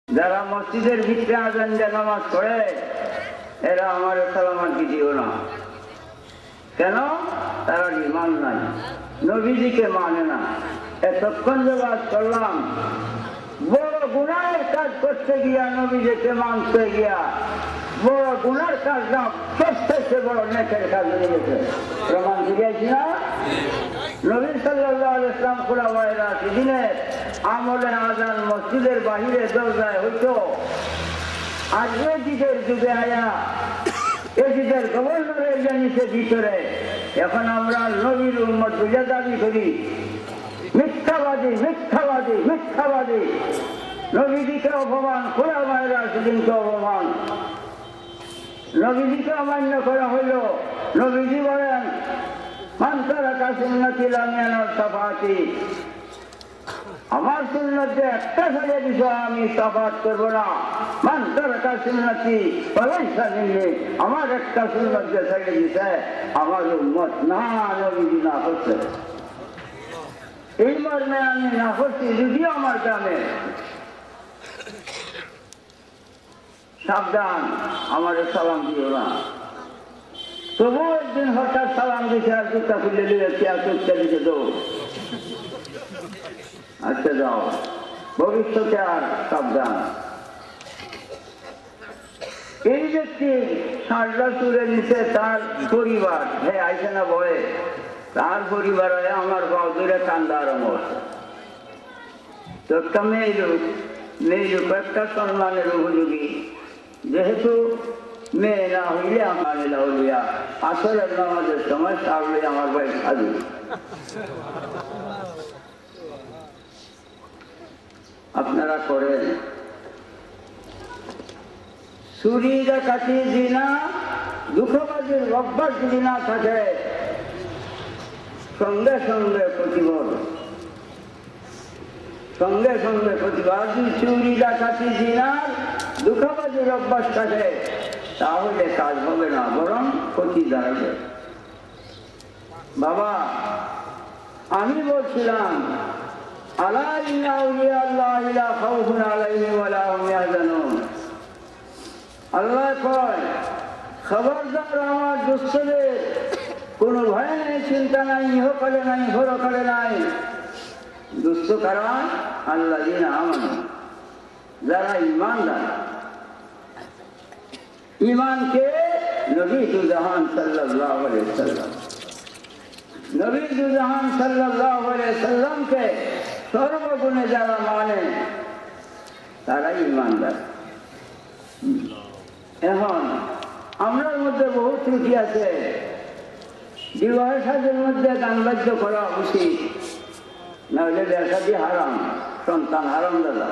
যারা মসজিদের ভিতরে আজান দিয়ে নামাজ পড়ে এরা আমার সালামাতি দিও না। কেন? তারা ঈমান নাই, নবীজিকে মানে না। এতক্ষণ যে বাস করলাম, বড় গুনাহের কাজ করতে গিয়া নবীজিকে মানতে গিয়া বড় গুনার কাজ না, সবচেয়ে বড় নেকের কাজ হয়ে গেছে। প্রমাণ দিয়েছি না? নবী সাল্লাল্লাহু আলাইহি ওয়াসাল্লাম খুলাফায়ে রাশিদিনের আমলে আজান মসজিদের বাহিরে দরজায় হইতো। আর এজিদের যুগে আয়া এজিদের গভর্নরের জানিছে ভিতরে। এখন আমরা নবীর উম্মত বুঝে দাবি করি মিথ্যাবাদী, মিথ্যাবাদী, মিথ্যাবাদী। নবীজিকে অপমান, খুলাফায়ে রাশিদিনকে অপমান। নবীজিকে অমান্য করা হইল। নবীজি বলেন মান তারাকা সুন্নতি লাম ইয়ানাল শাফাআতি, আমার সুন্নত যে একটা ছেড়ে বিষয় আমি শাফাত করব না। মান তারাকা সুন্নতি ফালাইসা মিন্নি, আমার একটা সুন্নত যে ছেড়ে দিছে আমার উম্মত না। নবীজি না করছে, এই মর্মে আমি না করছি। যদিও আমার গ্রামে সাবধান, আমার সালাম দিও না। তবু একদিন হঠাৎ সালাম দিছে আর জুতা খুলে দিলে চুপটা দিতে দো। আচ্ছা যাও, ভবিষ্যতে আর সাবধান। এই ব্যক্তি ষাটটা তুলে দিচ্ছে তার পরিবার, হ্যাঁ আইসে না ভয়ে, তার পরিবার হয়ে আমার গাও দূরে কান্দা আরম্ভ হচ্ছে। তো একটা মেয়ে লোক একটা সম্মানের উপযোগী, যেহেতু মেয়ে না হইলে আমার লাউলিয়া আসলে নামাজের সময় সারলে আমার ভাই সাজু। আপনারা করেন চুরি ডাকাতি জিনা দুঃখবাদীর অভ্যাস যদি না থাকে সঙ্গে সঙ্গে প্রতিবাদ, সঙ্গে সঙ্গে প্রতিবাদ। চুরি ডাকাতি জিনার দুঃখবাদীর অভ্যাস থাকে তাহলে কাজ হবে না, বরং ক্ষতি দাঁড়াবে। বাবা আমি বলছিলাম আলা ইন্না আউলিয়া আল্লাহি লা খাউফুন আলাইহিম ওয়া লা হুম ইয়াহজানুন। আল্লাহ কয় খবরদার আমার দুষ্টদের কোনো ভয় নেই, চিন্তা নাই, ইহকালে নাই, পরকালে নাই। দুষ্ট কারা? আল্লাযীনা আমানু, যারা ঈমানদার। ঈমানকে নবী দুজাহান সাল্লাল্লাহু আলাইহি ওয়াসাল্লাম, নবী দুজাহান সাল্লাল্লাহু আলাইহি ওয়াসাল্লামকে সর্বগুণে যারা মানে তারাই ঈমানদার। এখন আমরার মধ্যে বহু ত্রুটি আছে। বিবাহ সাজের মধ্যে গান বাদ্য করা উচিত, নাহলে বেশাদি হারাম, সন্তান হারাম দাদা।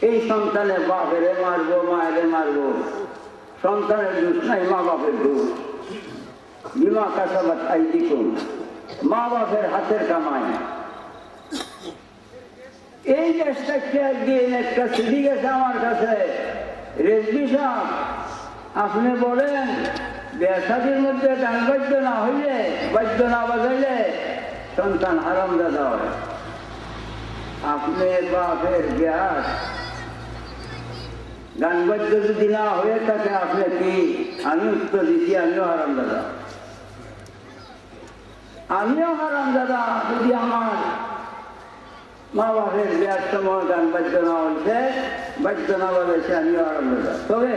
এই সন্তানের বাপেরে মারবো, মায়েরে মারবো, সন্তানের দোষ নাই, মা বাপের দোষ। বিমা কাসাবাত আইদিকুম, মা বাপের হাতের কামাই। এই দেশটাকে একদিন একটা চিঠি গেছে আমার কাছে, রেজবি সাহেব আপনি বলেন বেশাদির মধ্যে গান বাদ্য না হইলে, বাদ্য না বাজাইলে সন্তান হারাম দাদা হয়। আপনি বাপের গ্যাস গান বাদ্য যদি না হয়ে থাকে আপনি কি? আমি উত্তর দিচ্ছি আমিও হারাম দাদা, আমিও হারাম দাদা। যদি আমার মা বাপের বিয়ার সময় গান বাদ্য না হয়েছে, বাদ্য না বলেছে, আমিও হারাম দাদা। তবে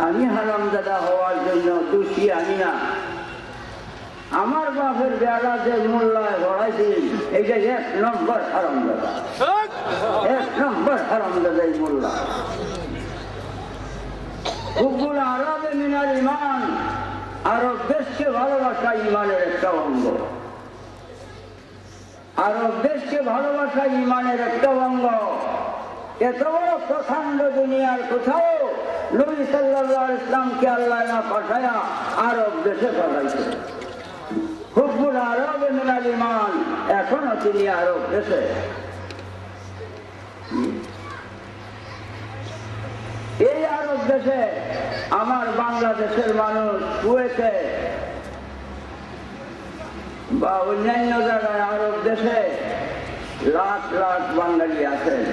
আমি হারাম দাদা হওয়ার জন্য দোষী আমি না। আমার বাপের বেড়া যে মোল্লায় ভরাইছি এইটা 1 নম্বর হারাম দাদা, 1 নম্বর হারাম দাদা এই মোল্লা। হুব্বুল আরবে মিনাল ঈমান, আরব দেশকে ভালোবাসা ঈমানের একটা অঙ্গ। আরব দেশকে ভালোবাসা ঈমানের একটা অঙ্গ। এত বড় প্রখণ্ড দুনিয়ার কোথাও নবী সাল্লাল্লাহু আলাইহি ওয়াসাল্লামকে আল্লাহ না পাঠায়া আরব দেশে পাঠাইছে। হুব্বুল আরবে মিনাল ঈমান, এখনো তিনি আরব দেশে। এই আরব দেশে আমার বাংলাদেশের মানুষ, কুয়েতে বা অন্যান্য জায়গায় আরব দেশে লাখ লাখ বাঙালি আছেন।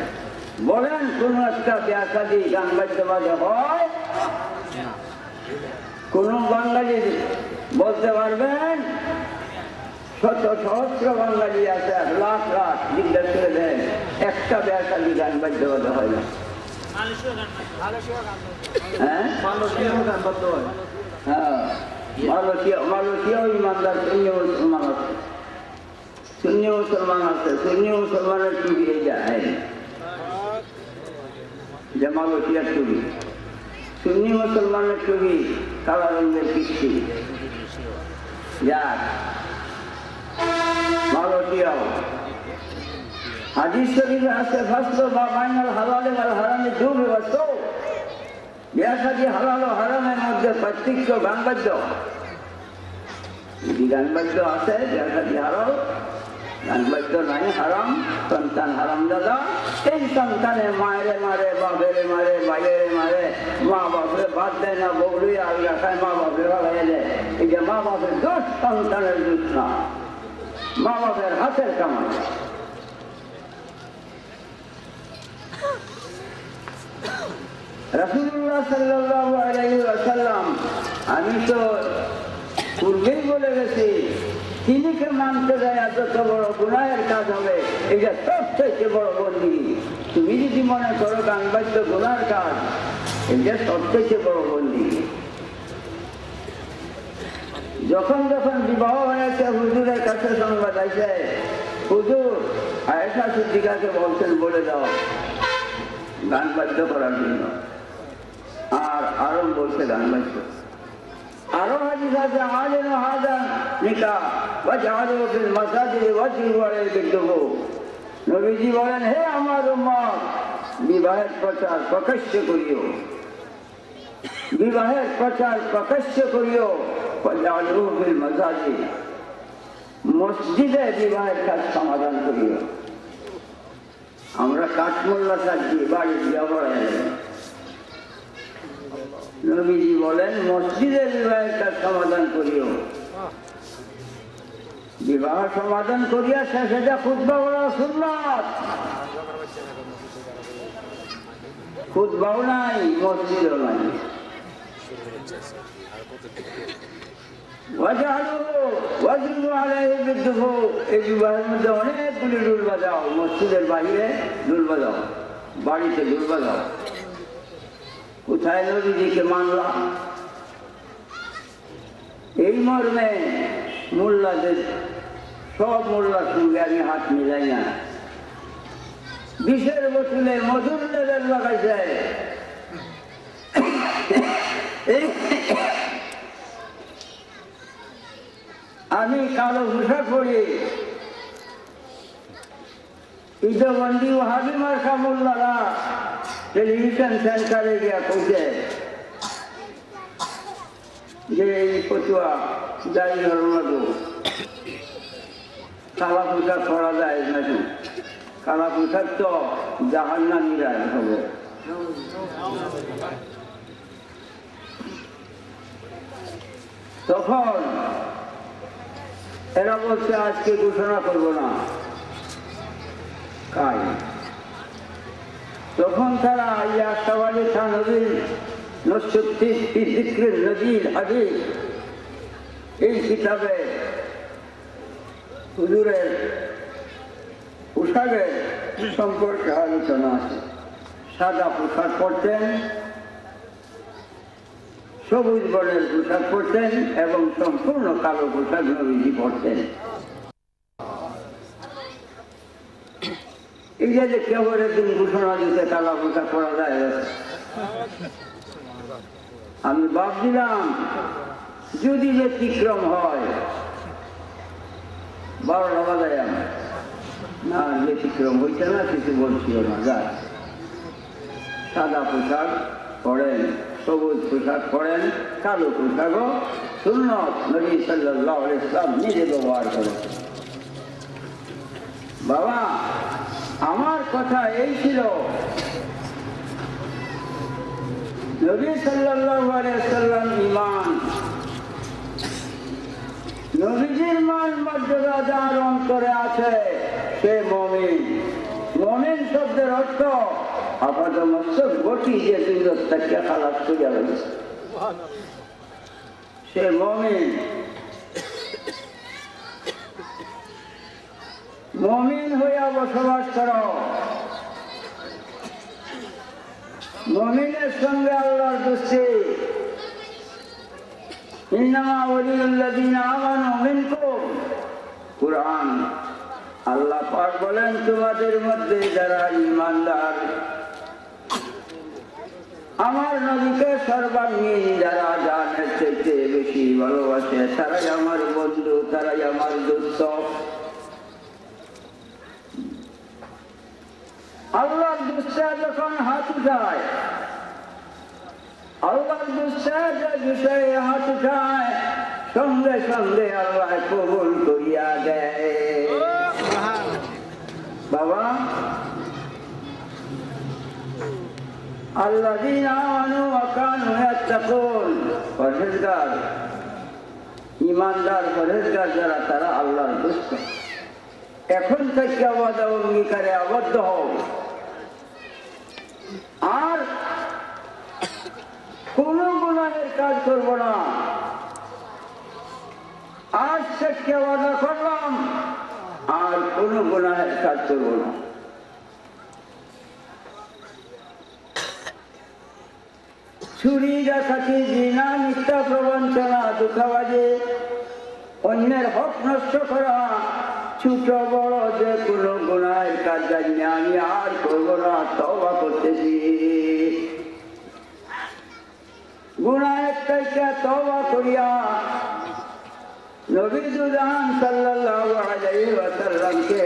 বলেন কোন একটা বিয়া-শাদী গান বাদ্য বাজে হয়? কোন বাঙালি বলতে পারবেন? শত সহস্র বাঙালি আছে, লাখ লাখ জিজ্ঞাসা করে দেন, একটা বিয়া-শাদী গান বাদ্য বাজে হয় না। হ্যাঁ, মালয়েশিয়াও ইমানদার সুন্নি মুসলমান আছে, সুন্নি মুসলমান আছে। সুন্নি মুসলমানের টুপি এই যায় যে মালয়েশিয়ার টুপি, সুন্নি মুসলমানের টুপি কালা রঙের কৃষ্টি যাক মালয়েশিয়াও। হাদিস শরীফে আছে ফাসলু মা বাইনাল হালালি ওয়াল হারামি দুব ওয়া সৌ, বিয়া-শাদী হালাল ও হারামের মধ্যে পার্থক্য গান বাদ্য। যদি গান বাদ্য আছে বিয়া-শাদী হালাল, গান বাদ্য নাই হারাম। সন্তান হারাম দাদা, এই সন্তানে মায়েরে মারে, বাপেরে মারে, ভাইয়েরে মারে, মা বাপরে বাদ দেয় না, বউরি আলগা খায়, মা বাপরে ভাগাই দেয়। এই যে মা বাপের দোষ, সন্তানের দোষ না, মা বাপের হাতের কামাই। রাসূলুল্লাহ সাল্লাল্লাহু আলাইহি ওয়াসাল্লাম, আমি তো পূর্বেই বলে গেছি, তিনিকে মানতে যায় যত বড় গুনাহের কাজ হবে, এটা সবথেকে বড় বন্দী। তুমি যদি মনে করো গান বাদ্য গুনাহের কাজ, এটা সবথেকে বড় বন্দী। যখন যখন বিবাহ হয়েছে হুজুরের কাছে সংবাদ আইছে, হুজুর আয়েশা সিদ্দিকাকে বলছেন বলে দাও গান বাদ্য করার জন্য, আর আরো বলছে গান বাদ্য। আরো হাদিস আছে আলিনু হাযা নিকাহ ওয়া জাআলু ফিল মাসাজিদি ওয়াজহু আলাইহি বিদ্দুহু। নবীজি বলেন, হে আমার উম্মত, বিবাহের প্রচার প্রকাশ্য করিও, বিবাহের প্রচার প্রকাশ্য করিও, ওয়া জাআলু ফিল মাসাজিদ, মসজিদে বিবাহের কাজ সমাধান করিও। আমরা কাঠমোল্লা সাজি বাড়ি দিয়া পড়াই, নবীজি বলেন মসজিদে বিবাহের কাজ সমাধান করিও। বিবাহ সমাধান করিয়া শেষে যা খুতবা বলা সুন্নাত, খুতবাও নাই, মসজিদও নাই। এই বিবাহের মধ্যে অনেকগুলি ডুল বাজাও, মসজিদের বাহিরে ডুল বাজাও, বাড়িতে ডুল বাজাও। কোথায় নবীজিকে মানলাম? এই মর্মে মোল্লাদের, সব মোল্লার সঙ্গে আমি হাত মিলাই না। বিষের বোতলে মধুর লেবেল লাগাইছে, আমি কালো পোশাক পরি, ঈদবন্দি ও হাবি মার্কা মোল্লারা টেলিভিশন সেন্টারে গিয়া কইছে যে এই ফতুয়া যাই ধর্মগো, কালা পোশাক পরা যায় নাকি? কালা পোশাক তো জাহান্নামীরা হবে। তখন এরা বলছে আজকে ঘোষণা করব না কাই। তখন তারা ইয়াসাওয়ালি থানবীর নজির হাদিস এই কিতাবে হুজুরের পোশাকের সম্পর্কে আলোচনা আছে। সাদা পোশাক পরতেন, সবুজ বর্ণের পোশাক পরতেন এবং সম্পূর্ণ কালো পোশাক নবীজি পরতেন। এই যে কেউ একদিন ঘোষণা দিতে কালা পোশাক পরা যায়, আমি ভাবছিলাম যদি ব্যতিক্রম হয় 12টা বাজায় না, ব্যতিক্রম হইছে না, কিছু বলছিল না। যায় সাদা পোশাক পরেন, সবুজ পোশাক পরেন, কালো পোশাকও সুন্নত, নবী সাল্লাল্লাহু আলাইহি ওয়াসাল্লাম নিজে ব্যবহার করেছেন। বাবা, আমার কথা এই ছিল, নবী সাল্লাল্লাহু আলাইহি ওয়াসাল্লাম ঈমান, নবীজির মান মর্যাদা যার অন্তরে আছে সে মুমিন। মুমিন শব্দের অর্থ আপাত মস্তক বটি যে দুর্গত তাকে খালাস করিয়া হয়েছে। সে মুমিন, মুমিন হইয়া বসবাস করো। মুমিনের সঙ্গে আল্লাহর দোস্তি। ইন্নামা ওয়ালিউল্লাযীনা আমানু মিনকুম। কুরআন আল্লাহ পাক বলেন, তোমাদের মধ্যে যারা ঈমানদার, আমার নবীকে সর্বাঙ্গীন যারা জানের চাইতে বেশি ভালোবাসে, তারাই আমার বন্ধু, তারাই আমার দোস্ত। আল্লাহর দুঃসাহ যখন হাত উঠায়, আল্লাহর দুঃসাহ যে বিষয়ে হাত উঠায়, সঙ্গে সঙ্গে আল্লাহ কবুল করিয়া দেয়। বাবা, আল্লাযীনা আমানু ওয়া কানু ইয়াত্তাকুন, পরহেজগার, ঈমানদার পরহেজগার যারা, তারা আল্লাহর দোস্ত। এখন থেকে ওয়াদা অঙ্গীকারে আবদ্ধ হও, আর কোন গুনাহের কাজ করব না। আজ থেকে ওয়াদা করলাম, আর কোন গুনাহের কাজ করব না। চুরি, ডাকাতি, জিনা, মিথ্যা প্রবঞ্চনা, ধোঁকাবাজি, অন্যের হক নষ্ট করা, ছোট বড় যে কোনো গুনাহের কাজ জানি আমি আর করবো না, তওবা করতেছি। গুনাহের থেকে তওবা করিয়া নবী দুজান সাল্লাল্লাহু আলাইহি ওয়াসাল্লামকে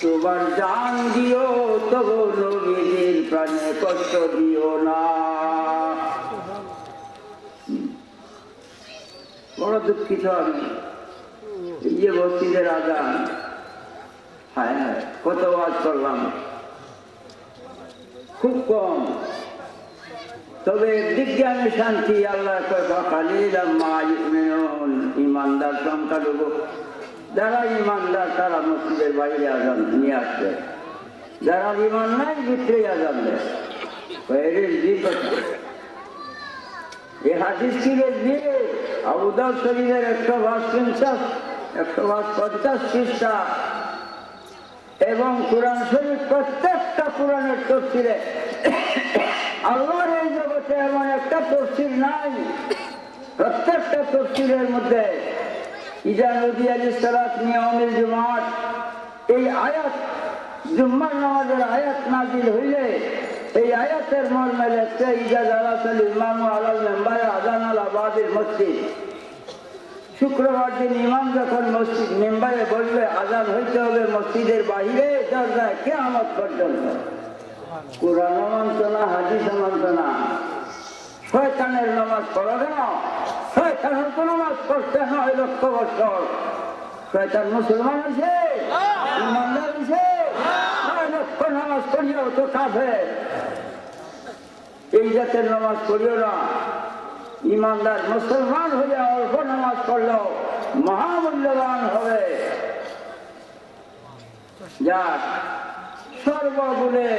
তোমার জান দিও, তবু নবীর প্রাণে কষ্ট দিও না। বড় দুঃখিত আমি, এই যে মসজিদের আজান, হায় হায় কত ওয়াজ করলাম, খুব কম। তবে বিজ্ঞানের শান্তি, আল্লাহ ইমানদার সংখ্যালঘু যারা ইমানদার তারা মসজিদের বাইরে আজান নিয়ে আসবে, যারা ইমান নাই ভিতরে আজান দেয়। এই হাদিস ছিল যে আবু দাউদ শরীফের 150 পৃষ্ঠা এবং কোরআন শরীফ, প্রত্যেকটা কোরআনের তফসিরে আল্লাহর এই জগতে এমন একটা তফসির নাই, প্রত্যেকটা তফসিরের মধ্যে ইজা নদী আলাইহিস সালাত নিয়মিল জুমাত, এই আয়াত জুম্মার নামাজের আয়াত নাযিল হইলে এই আয়াতের মর্মে লেখছে, ইজা জালাসাল ইমামু আলাল মিম্বারে আযান আলা বাবিল মসজিদ। শুক্রবার দিন ইমাম যখন মসজিদ মিম্বারে বলবে, আজান হইতে হবে মসজিদের বাহিরে দরজায় কিয়ামত পর্যন্ত। কুরআন মানত না, হাদিস মানত না, শয়তানের নামাজ পড়ো কেন? শয়তানের তো নামাজ পড়তে হয় লক্ষ বছর। শয়তান মুসলমান হয়েছে, ইমানদার হয়েছে, 9 লক্ষ নামাজ পড়িও তো কাফের। এই জাতের নামাজ পড়িও না। ইমানদার মুসলমান হইয়া অল্প নামাজ পড়লেও মহামূল্যবান হবে। যাক, সর্বগুণে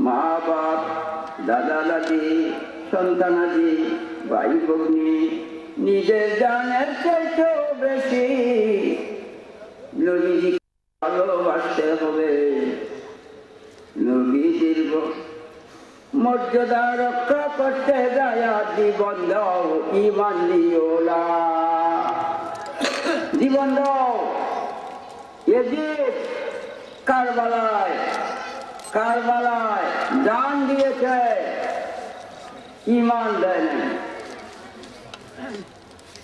মা বাপ, দাদা দাদি, সন্তানাদি, ভাই ভগ্নী, নিজের জানের চাইতেও বেশি নবীজিকে ভালোবাসতে হবে। নবীজির মর্যাদা রক্ষা করতে যায়া জীবন দাও, ঈমান দিও না। জীবন দাও। ইয়াজিদ কারবালায় জান দিয়েছে, ঈমান দেয় না।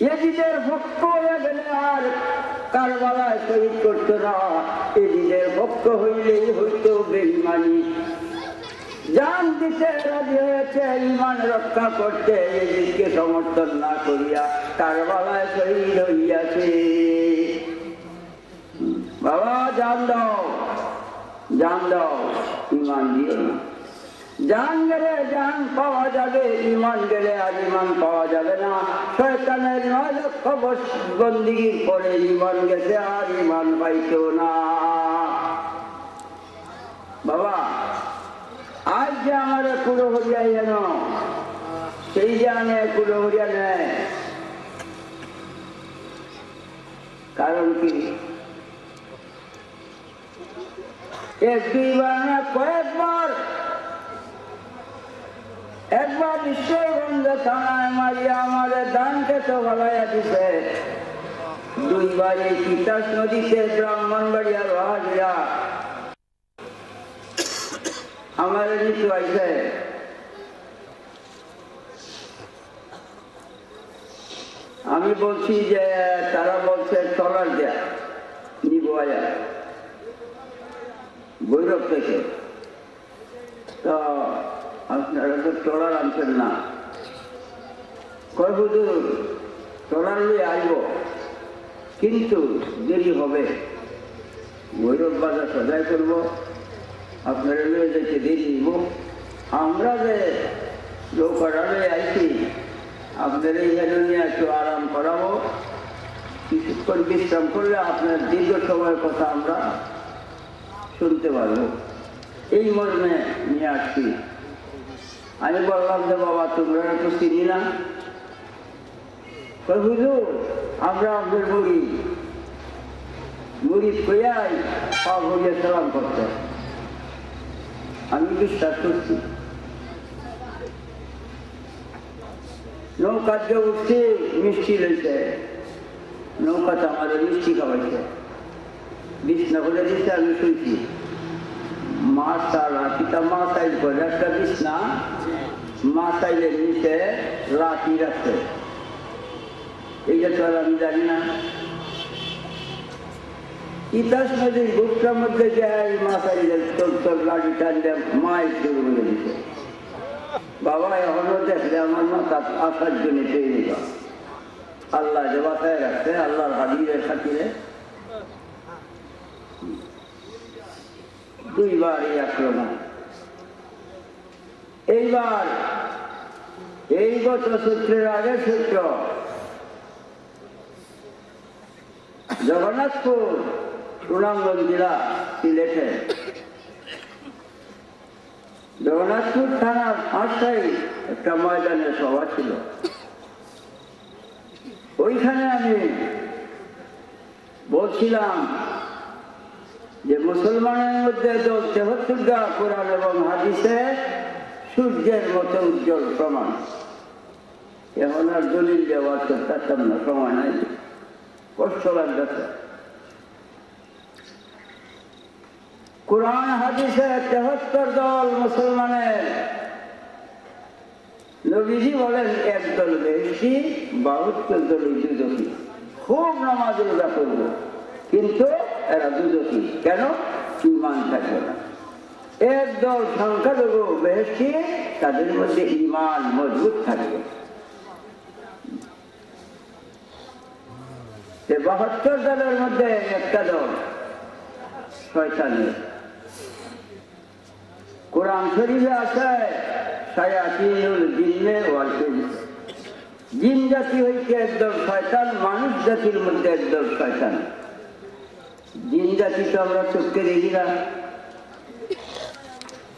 ইয়াজিদের ভক্ত হয়ে গেলে আর কারবালায় শহীদ করতো না। ইয়াজিদের ভক্ত হইলেই হইতো বেঈমানি। জান দিতে রাজি হয়েছে ঈমান রক্ষা করতে, ইয়াজিদকে সমর্থন না করিয়া কারবালায় শহীদ হইয়াছে। বাবা, জান দাও, ঈমান দিও না। জান গেলে জান পাওয়া যাবে, ঈমান গেলে আর ঈমান পাওয়া যাবে না। শয়তানের 9 লক্ষ বন্দিগির পরে ঈমান গেছে, আর ঈমান পাইতো না। বাবা আজ যে আমার কুড়ো হরিয়াই যেন সেই যে আনে কুড়ো হরিয়া নেয়, কারণ কি এক দুইবার না কয়েকবার, একবার ঈশ্বরগঞ্জ থানায় মারিয়া আমাদের ধান খেতে ভালাইয়া দিছে, দুইবার এই তিতাস নদীতে ব্রাহ্মণবাড়িয়া রহাজিরা আমার নিচু আইছে। আমি বলছি যে তারা বলছে ট্রলার দেয়া নিব ভৈরব থেকে, তো আপনারা তো ট্রলার আনছেন না, কয় হুজুর ট্রলার নিয়ে আসব কিন্তু দেরি হবে, ভৈরব বাজার সজাই করব, আপনারা নিয়ে যেতে দেরি দিব, আমরা যে নৌকাটারে আইছি আপনার এইখানে নিয়ে একটু আরাম করাবো, কিছুক্ষণ বিশ্রাম করলে আপনার দীর্ঘ সময়ের কথা আমরা শুনতে পারবো, এই মর্মে নিয়ে আসছি। আমি বললাম যে বাবা তোমরা তো চিনি না, হুজুর আমরা আপনার মুড়ি কইয়াই পা ভরিয়ে সালাম করতে, আমি বিশ্বাস করছি। নৌকাতে উঠছে মিষ্টি রয়েছে, নৌকাতে আমাদের মিষ্টি খাওয়াইছে, বিছনা করে দিচ্ছে, আমি শুনছি মাছ লাঠিটা মাথাইল করে একটা বিছনা মাথাইলের নিচে লাঠি রাখছে, এইটা তো আর আমি জানি না। তিতাস নদীর বুকটার মধ্যে যে মাথাইলের তোর লাঠি টানলে মায়ের শুরু করে দিচ্ছে, বাবা এখনো দেখলে আমার মাথা আসার জন্য তৈরি কর, আল্লাহ যে বাসায় রাখছে আল্লাহর হাবিবের খাতিরে দুইবার এই আক্রমণ। এইবার এই গত সূত্রের আগে সূত্র জগন্নাথপুর সুনামগঞ্জ জেলা সিলেটে জগন্নাথপুর থানার পাঁচটাই একটা ময়দানের সভা ছিল, ওইখানে আমি বলছিলাম যে মুসলমানের মধ্যে ৭৩টা কোরআন এবং হাদিসে সূর্যের মতো উজ্জ্বল প্রমাণ। এখন আর দলিল দেওয়ার তো চাচ্তাম না, সময় নাই, কষ্ট লাগতেছে। কোরআন হাদিসে ৭৩ দল মুসলমানের, নবীজি বলেন একদল বেশি ৭২ দল দুদকী, খুব নামাজ রোজা করব কিন্তু এরা দুদকী, কেন? ঈমান থাকবে না। একদল সংখ্যালঘু বেশি, তাদের মধ্যে ঈমান মজবুত থাকবে। ৭২ দলের মধ্যে একটা দল শয়তানের। কোরআন শরীফে আছে শায়াতিনুল জিন্নে ওয়াল ইনস, জিন জাতি হইতে একদল শয়তান, মানুষ জাতির মধ্যে একদল শয়তান। জিন জাতি তো আমরা চোখকে দেখি না,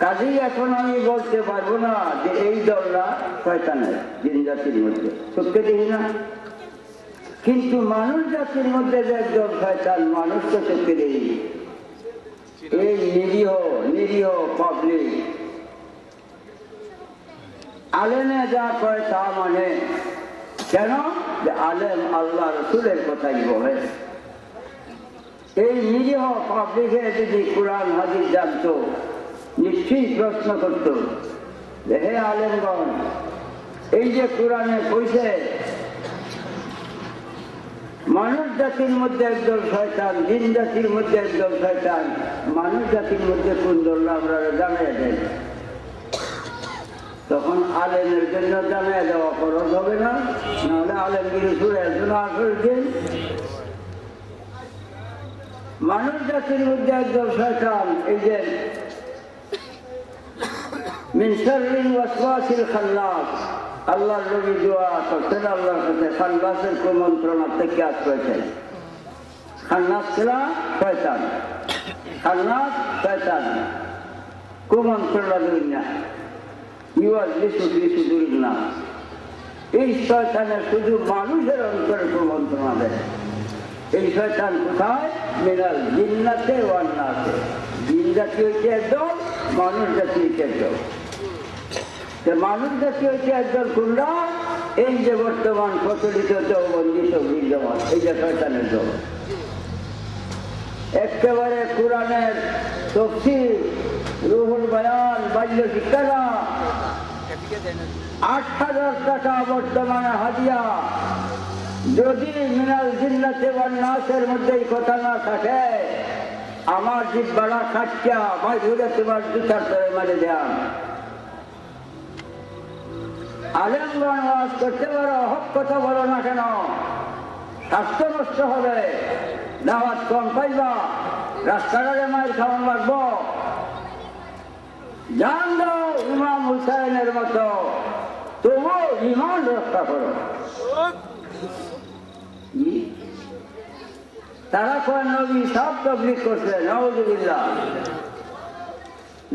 কাজেই এখন আমি বলতে পারবো না যে এই দলরা শয়তানের, জিন জাতির মধ্যে চোখকে দেখি না, কিন্তু মানুষ জাতির মধ্যে যে একদল শয়তান, মানুষ তো চোখকে দেখি। এই নিরীহ পাবলিক আলেমে যা কয় তা মানে, কেন? যে আলেম আল্লাহ রসুলের কথাই বলে। এই নিরীহ পাবলিকে যদি কোরআন হাদিস জানতো, নিশ্চয়ই প্রশ্ন করত যে হে আলেমগণ, এই যে কোরআনে কইছে মানুষ জাতির মধ্যে একদল শয়তান, জিন জাতির মধ্যে একদল শয়তান, মানুষ জাতির মধ্যে কোন দল আমরা জানাই দেন, তখন আলেমের জন্য জানাই দেওয়া খরচ হবে না, নাহলে আলেমগিরি সুরে একজন আসর দিন। মানুষ জাতির মধ্যে একদল শয়তান, এই যে মিন শাররিল ওয়াসওয়াসিল খান্নাস, আল্লাহর নবী দোয়া করতেন আল্লাহর কাছে খান্নাসের কুমন্ত্রণা থেকে আশ্রয় চাই। খান্নাস ছিল শয়তান, খান্নাস শয়তান। কুমন্ত্রণা দুই না, ইউয়ার লিসুদুল না। এই শয়তানের শুধু মানুষের অন্তরে কুমন্ত্রণা দেয়। এই শয়তান কোথায়? মিনাল জিন্নাতে ওয়ান নাসে। জিন জাতি হচ্ছে একদল, মানুষ জাতি হচ্ছে একদল। মানুষ জাতি হচ্ছে একদল কোনরা? এই যে বর্তমান প্রচলিত দেওবন্দি তবলিগ জামাত, এই যে শয়তানের দল। একেবারে কোরআনের তাফসীর, রুহুল বয়ান, বাল্য শিক্ষা না, ৮,০০০ টাকা বর্তমানে হাদিয়া। যদি মিনাল জিন্নাতে ওয়ান নাসের মধ্যে এই কথা না থাকে, আমার জিহ্বাটা কাটিয়া ভাই ধরে তোমার জুতার তলে মারে দেন। আলেমগণ ওয়াজ করতে পারো, হক কথা বলো না কেন? স্বাস্থ্য নষ্ট হবে, দাওয়াত কম পাইবা, রাস্তাঘাটে মায়ের খাওয়ান লাগবো। জান দাও ইমাম হুসাইনের মতো, তবু ইমান রক্ষা করো। তারা কয় নবী সব তবলিগ করছে, নাউযুবিল্লাহ।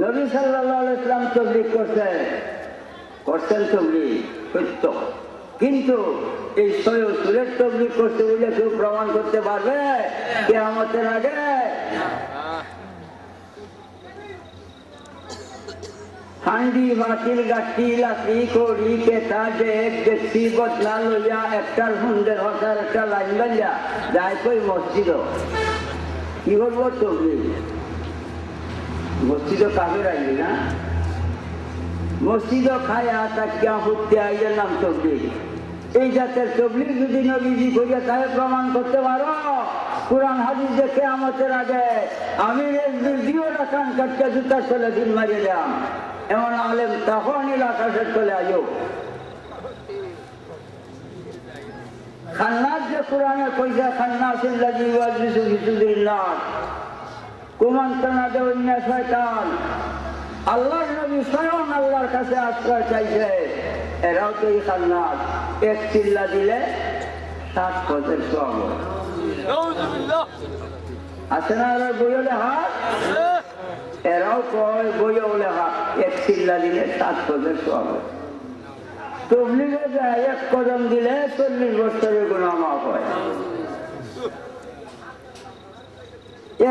নবী সাল্লাল্লাহু আলাইহি ওয়াসাল্লাম তবলিগ করছেন তবলিগ সত্য, কিন্তু এই সুরের তবলিগ করছে বলে কেউ প্রমাণ করতে পারবে কিয়ামতের আগে? হান্ডি বাতিল গাঠি লাকড়ি কড়ি কেতা ডেক ডেকচি বদলা লইয়া একটার হুন্ডের হসার একটা লাইন বান্ধা যাই কই মসজিদ। কি করবো? তবলিগ। মসজিদ কাফের আইলি না, মসজিদ খায়া তাকিয়া হুটতে আইয়ের নাম তবলিগ। এই জাতের তবলিগ যদি নবীজি করিয়া তাই প্রমাণ করতে পারো, কোরআন হাদিস দেখে আমাদের আগে আমি দিও রাখান কাটকে জুতার চলে দিন মারিয়ে দিলাম, এমন আলেম তখনই আকাশের চলে আয়ো। খান্নাস যে কোরআনে কইছে, খান্নাসিন লাগি ওয়াজলিসু ফিসুদিল্লাহ, কুমন্ত্রণা দেয় অন্য শয়তান। আল্লাহর নবী স্বয়ং আল্লাহর কাছে আশ্রয় চাইছে, এরাও তো এই খান্নাস। এক চিল্লা দিলে 7 গজের সওয়াব আছে না? বইও লেখা, এরাও কয় বইও লেখা, এক চিল্লা দিলে 7 গজের সওয়াব। তবলিগে যায় 1 কদম দিলে 40 বছরের গুনাহ মাফ হয়।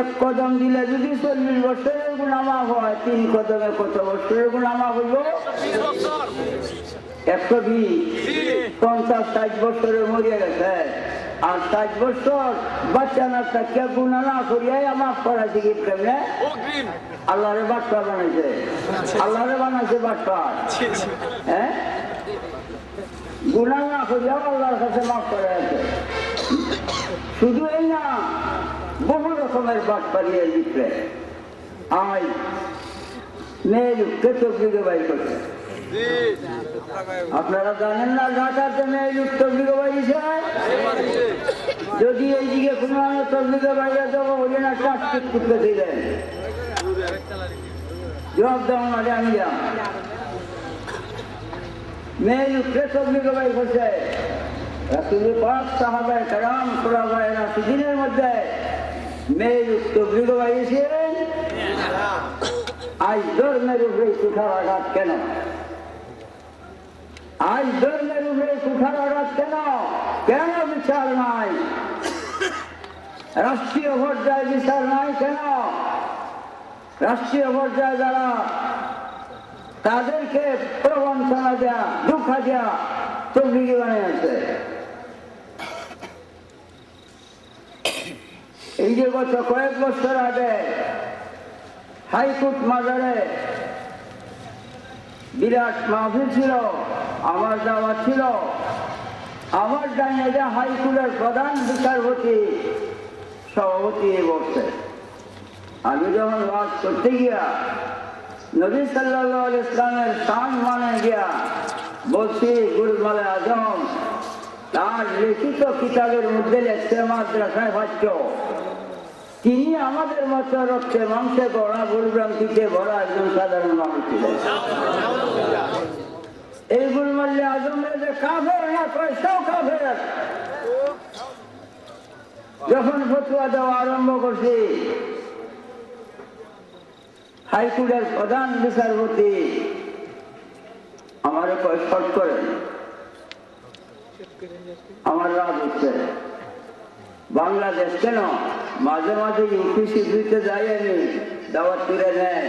1 কদম দিলে যদি 40 বছরের গুনাহ মাফ হয়, 3 কদমে কত বছরের গুনাহ মাফ হইব? 50-60 বছরে মরিয়া গেছে, আর 60 বছর বাচ্চা না থাকিয়া গুনাহ না করিয়াই মাফ করাইছে। কি কেমনে? আল্লাহরে বাটপার বানাইছে, আল্লাহরে বানাইছে বাটপার। হ্যাঁ, গুনাহ না করিয়াও আল্লাহর কাছে মাফ করাইছে। শুধু এই না, বহু রকমের বাটপারি এর ভিতরে। আজ মেয়ে লোককে তবলিগে বাইর করছে। আপনারা জানেন না ঢাকাতে মেয়ে লোক তবলিগে বাইরেছে? যদি এইদিকে কোনো তবলিগে বাইরে যাবো, ওই জন্য টাস্কিট করতে দিলেন, জবাব দেওয়া মাঝে আমি যাম। মেয়ে লোককে তবলিগে বাইর করছে। রাসূল পাক, সাহাবায়ে কেরাম, খুলাফায়ে রাশিদিনের মধ্যে মেয়ে লোক তবলিগে বাইরেছেন। আজ ধর্মের উপরে কুঠার আঘাত কেন? আজ ধর্মের উপরে কুঠার আঘাত কেন? কেন বিচার নাই? রাষ্ট্রীয় পর্যায়ে বিচার নাই কেন? রাষ্ট্রীয় পর্যায়ে যারা তাদেরকে প্রবঞ্চনা দেয়া, ধোঁকা দেয়া তবলিগি বানিয়েছে। এই যে গত কয়েক বছর আগে হাইকোর্ট মাজারে বিরাট মাহফিল ছিল, আমার যাওয়া ছিল। আমার ডাইনে যে হাইকোর্টের প্রধান বিচারপতি সভাপতি বসছে। আমি যখন ওয়াজ করতে গিয়া নবী সাল্লাল্লাহু আলাইহি ওয়াসাল্লামের শান মানে গিয়া বলছি, গুলমালে আজম তার লিখিত কিতাবের মধ্যে লেখছে মাদ্রাসায় ভাষ্য, তিনি আমাদের মতো রক্তে মাংসে গড়া ভুলভ্রান্তিতে ভরা একজন সাধারণ মানুষ ছিলেন। এই গুলমাল্লে আজমের যে কাফের না কয় সেও কাফের। যখন ফতোয়া দেওয়া আরম্ভ করছি, হাইকোর্টের প্রধান বিচারপতি আমার শর্ট করেন, আমার রাগ হচ্ছে। বাংলাদেশ কেন মাঝে মাঝে ইউপিসিতে যাই আমি, দাওয়াত তুলে নেয়।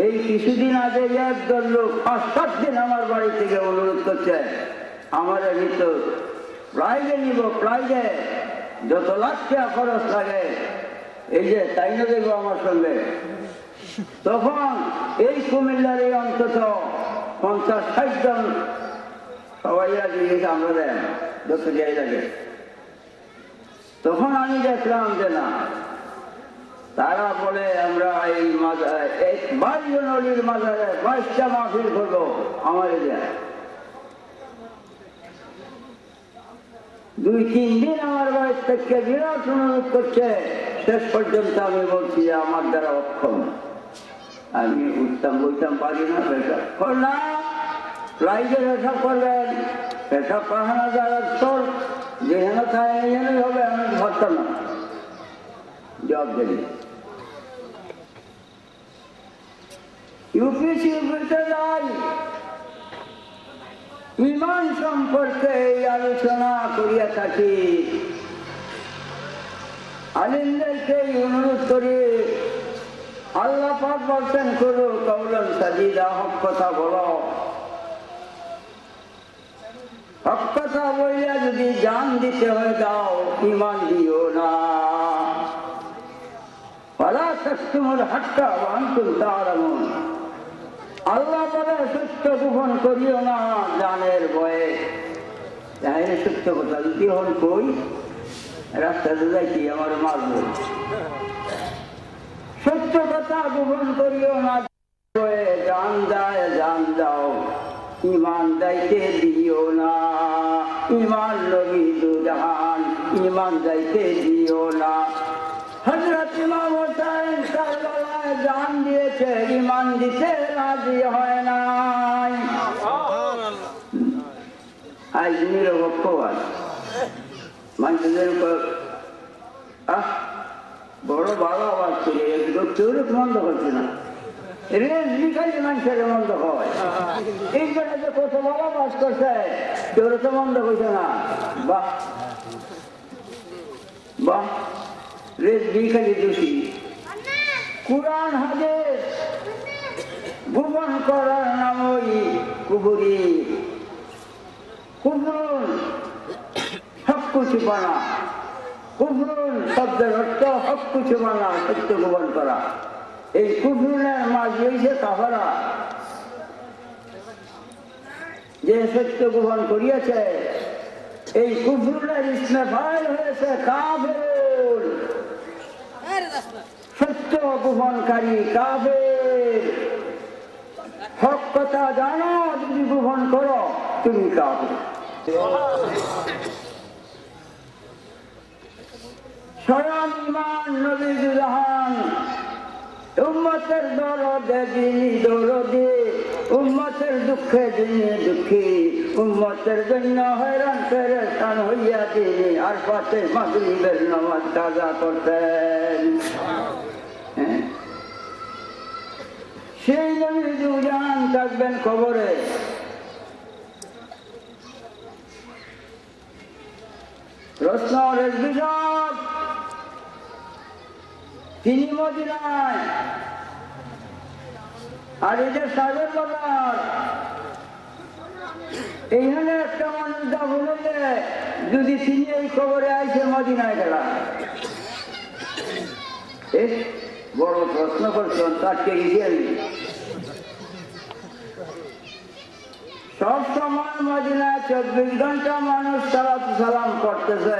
এই কিছুদিন আগে একদল লোক 5-7 দিন আমার বাড়ি থেকে অনুরোধ করছে আমার নিত ফ্লাইটে নিব, ফ্লাইটে যত লাখ টাকা খরচ লাগে, এই যে তাই না দেখবো আমার সঙ্গে। তখন এই কুমিল্লার এই অন্তত 50-60 জন সবাই জিনিস আমরা দেন যত যাই লাগে। তখন আমি দেখলাম যে না, তারা বলে আমরা এই নদীর মাজারে 22টা মাহফিল করবো। আমার 2-3 দিন আমার বাড়ির থেকে বিরাট অনুরোধ করছে। শেষ পর্যন্ত আমি বলছি যে আমার দ্বারা অক্ষম, আমি উঠতাম বইতাম পারি না। পেশাব না, ফ্লাইটে পেশাব করবেন, পেশাব পাহানা যাওয়ার চল যেখানে থাকে এখানে হবে, আমি ভাবতাম না। জবাব দিলি ইউপিতে যাই, ইমান সম্পর্কে এই আলোচনা করিয়া থাকি। আলিমদেরকে অনুরোধ করি, আল্লাহ পাক বলছেন করো কওলান সাদীদা, হক কথা বলো। হক কথা বলিয়া যদি জান দিতে হয় দাও, ইমান দিও না। ওয়ালা তাকতুমুল হাক্কা ওয়া আনতুম তা'লামুন। আল্লাহ বলে সত্য গোপন করিও না জানের ভয়ে। তাই সত্য কথা যদি হন কই রাস্তাতে যাইছি আমার মারব। সত্য কথা গোপন করিও না, জান যায় জান দাও, ইমান যাইতে দিও না। ইমান নবী দুজাহান, ইমান যাইতে দিও না। হযরত ইমাম হোসেন কারবালায় জান দিয়েছে, ইমান দিতে রাজি হয় নাই। আজ নিরপেক্ষবাদ মানুষদের বড় ভালো আওয়াজ করে কেউ মন্দ করছে না। রেজবিখালি মানুষের মন্দ হয়। এই জন্য কত ভালো আওয়াজ করছে, কেউ তো মন্দ করছে না। বাহ বাহ, রেজবিখালি দোষী। কুরআন হাদিস গোপন করার নামই কুফরি। কুফরুন হক ছুপানা, কুফরুন শব্দের অর্থ হক ছুপানা, সত্য গোপন করা। এই কুফরুনের মাঝে হয়েছে কাফারা, যে সত্য গোপন করিয়াছে। এই কুফরুনের ইসমে ফাইল হয়েছে কাফের, সত্য গোপনকারী কাফের। হক কথা জানো, যদি গোপন করো তুমি কাফের। স্বয়ং ইমান নবী দুজাহান, উম্মতের দরদে যিনি দরদি, উম্মতের দুঃখে যিনি দুঃখী, উম্মতের জন্য হয়রান পেরেশান হইয়া তিনি আর পাতে মাগরিবের নামাজ কাজা করতেন। সেই নবী দুজাহান থাকবেন কবরে। প্রশ্ন রেজবিশপ, তিনি মদিনায়, আর এই যে সাগর বাজার, এইখানে একটা মানুষ দাফন হইলে যদি তিনি এই খবরে আইসে মদিনায় গেলা। বড় প্রশ্ন করছেন, তাকে গিয়েছেন। সব সময় মদিনায় 24 ঘন্টা মানুষ সালাম করতেছে।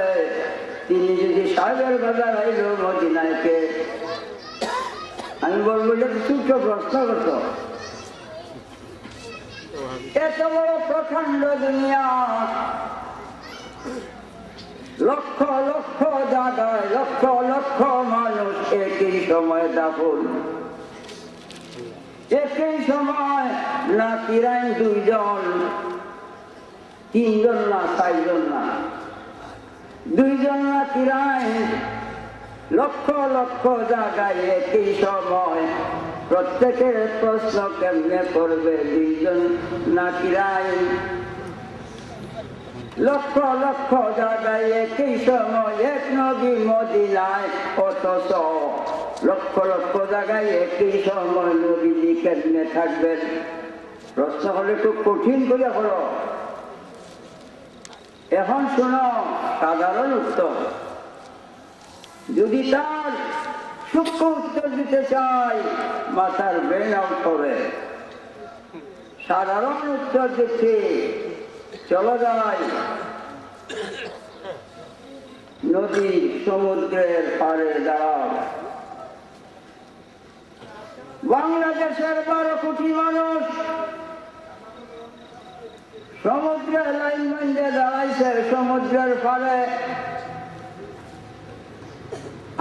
তিনি যদি সাগর বাজার আইল মদিনায়কে, আমি বলবো যে ছোট প্রশ্ন করত। এত বড় প্রখণ্ড দুনিয়া, লক্ষ লক্ষ জায়গায় লক্ষ লক্ষ মানুষ একই সময় দাফন। একই সময় না কিরাইন 2 জন, 3 জন না 4 জন না, 2 জন না কিরাইন, লক্ষ লক্ষ জায়গায় একই সময় প্রত্যেকের প্রশ্ন কেমনে করবে দুইজন নাকিরাই। লক্ষ লক্ষ জায়গায় একই সময় এক নবী মদিনায়, অথচ লক্ষ লক্ষ জায়গায় একই সময় নবীজি কেমনে থাকবেন? প্রশ্ন হলে খুব কঠিন করে হলো। এখন শোনো সাধারণ উত্তর। যদি তার সূক্ষ্ম উত্তর দিতে চাই মাথার ব্রেন আউট হবে। সাধারণ উত্তর দিচ্ছি, চলো যাই নদী সমুদ্রের পাড়ে দাঁড়াও। বাংলাদেশের 12 কোটি মানুষ সমুদ্রের লাইন বান্ধে দাঁড়াইছে সমুদ্রের পাড়ে।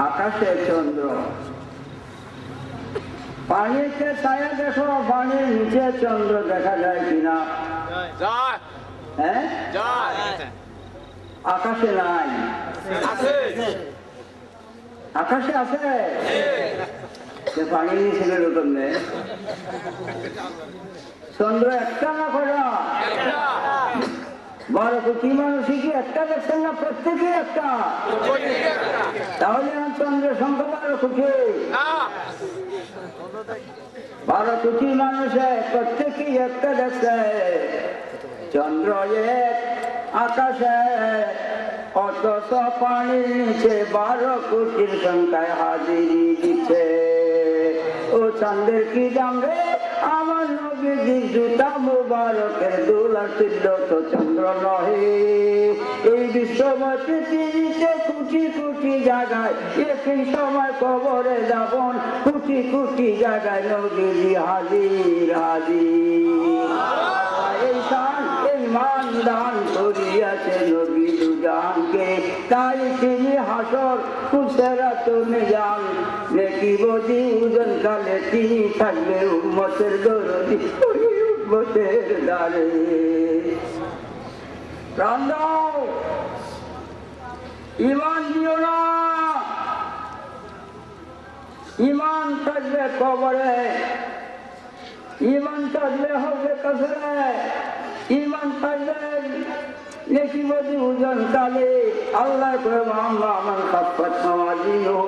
আকাশে চন্দ্র, পানিতে ছায়া দেখো, পানির নিচে চন্দ্র দেখা যায় কিনা? হ্যাঁ, আকাশে নাই, আকাশে আছে, পানির নিচে এরকম নেই। চন্দ্র একটা না করা, 12 কোটি মানুষই কি একটা দেখছেন না? প্রত্যেকে একটা। তাহলে চন্দ্রের সংখ্যা 12 কোটি। 12 কোটি মানুষে প্রত্যেকেই একটা দেখছে চন্দ্র এক আকাশে, অথচ পানির নিচে 12 কোটির সংখ্যায় হাজিরি দিচ্ছে। ও চন্দ্রের কি দাম রে? আমার নবীজি জুতা মুবারকের দোলা ছিল তো চন্দ্র নহে। এই বিশ্বময় পৃথিবীতে কোটি কোটি জায়গায় একই সময় কবরে যাবন, কোটি কোটি জায়গায় নবীজি হাজির হাজির। এই শান এই মান দান করিয়াছে নবী দুজানকে, তাই তিনি হাসর কুসেরাতুনে যান। নেকি বদি উজন কালে তিনি থাকবে উম্মতের দরদি, উম্মতের দ্বারে। প্রাণ দাও, ইমান দিও না। ইমান থাকবে কবরে, ইমান থাকবে হবে কসরে, ইমান থাকবে নেকি বদি উজন কালে। আল্লাহ আমার খাফাত মাওয়াজিন ও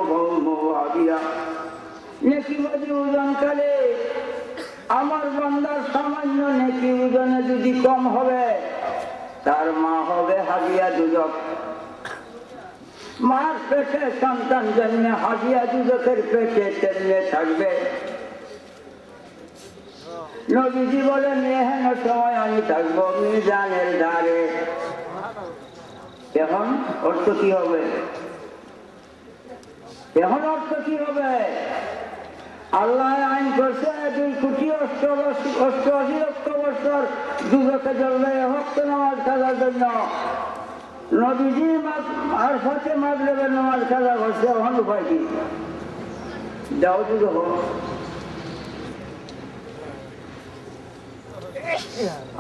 মাওয়াবিয়া। নেকি বদি উজন কালে আমার বান্দার সামান্য নেকি উজনে যদি কম হবে, তার মা হবে হাবিয়া দুজক। মার পেটে সন্তান জন্মে হাবিয়া দুজকের পেটে তেমনে থাকবে। নবীজি বলেন এহেন সময় আমি থাকবো মিজানের ধারে। এখন অর্থ কি হবে? এখন অর্থ কি হবে? আল্লাহ আইন করছে 2 কোটি 88 লক্ষ বছর দুজকে জ্বলবে ভক্ত নামাজ খেলার জন্য। নবীজি আর সাথে মাগরিবের নামাজ খেলা করছে। এখন উপায় কি? যাও দুটো হোক,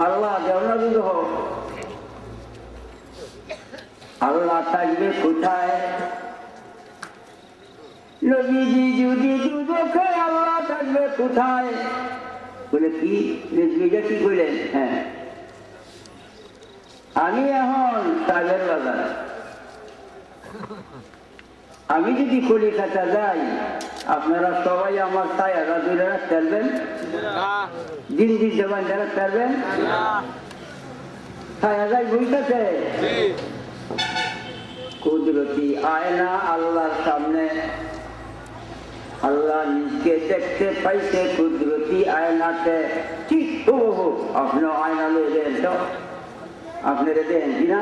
আল্লাহ দেওয়া দুটো হোক। আল্লাহ থাকবে কোথায়? নবীজি যদি দুজকে, আল্লাহ থাকবে কোথায়? বলে কি নবীজি কি কইলেন? হ্যাঁ, আমি এখন সাগের বাজার, আমি যদি কলিকাতা যাই, আপনারা সবাই আমার ছায়ারা ধরে রাখতে পারবেন? দিন দিন জবান রাখতে পারবেন? ছায়া যাই বুঝতেছে কুদরতি আয়না আল্লাহর সামনে। আল্লাহ নিজকে দেখতে পাইছে কুদরতি আয়নাতে। ঠিক আপনি আয়না লয়ে দেন তো, আপনারা দেন কিনা?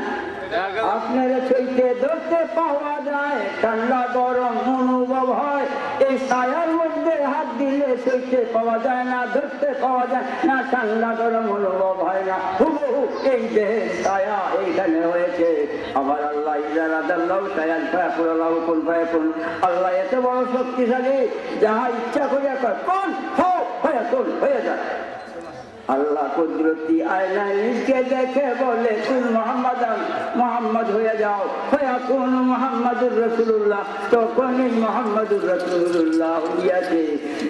আপনারা চৈতে ধরতে পাওয়া যায়, ঠান্ডা গরম অনুভব হয়। এই ছায়ার মধ্যে হাত দিলে চৈতে পাওয়া যায় না, ধরতে পাওয়া যায় না, ঠান্ডা গরম অনুভব হয় না। হুবহু এই দেহের ছায়া এইখানে হয়েছে। আবার আল্লাহ ইজারাদাল্লাহু ছায়ান ফায়াকুল্লাহু কুন ফায়াকুন। আল্লাহ এত বড় শক্তিশালী, যাহা ইচ্ছা করিয়া কয় কোন হও ফায়াকুন হয়ে যায়। আল্লাহ কুদরতি আয়নায় নিজকে দেখে বলে কুন মুহাম্মাদান, মুহাম্মদ হয়ে যাও। ফায়াকুনু মুহাম্মাদুর রাসূলুল্লাহ, তখনই মুহাম্মাদুর রাসূলুল্লাহ হইয়াছে।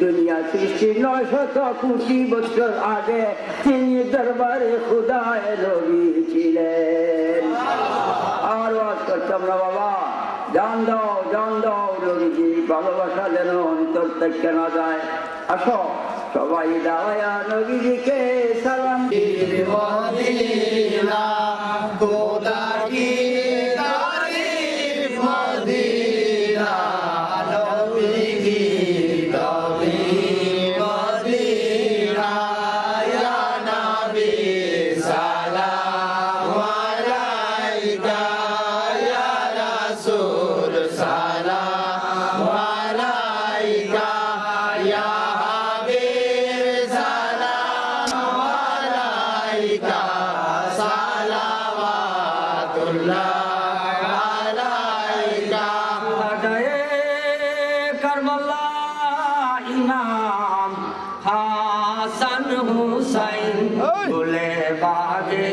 দুনিয়া সৃষ্টির 900 কোটি বছর আগে তিনি দরবারে খুদায় নবী ছিলেন। আর ওয়াজ করতাম না বাবা, জান দাও নবীজির ভালোবাসা যেন অন্তর থেকে না যায়। আসো সবাই দাওয়া নবীজিকে সালাম মদিনা খোদা কি তারিফ মদিনা নবী কি তারিফ মদিনা ইয়া নবী সালাম আলাইকা ইয়া রাসূল সালাম আলাইকা ইয়া ইমাম হাসান হুসাইন বলে বাগে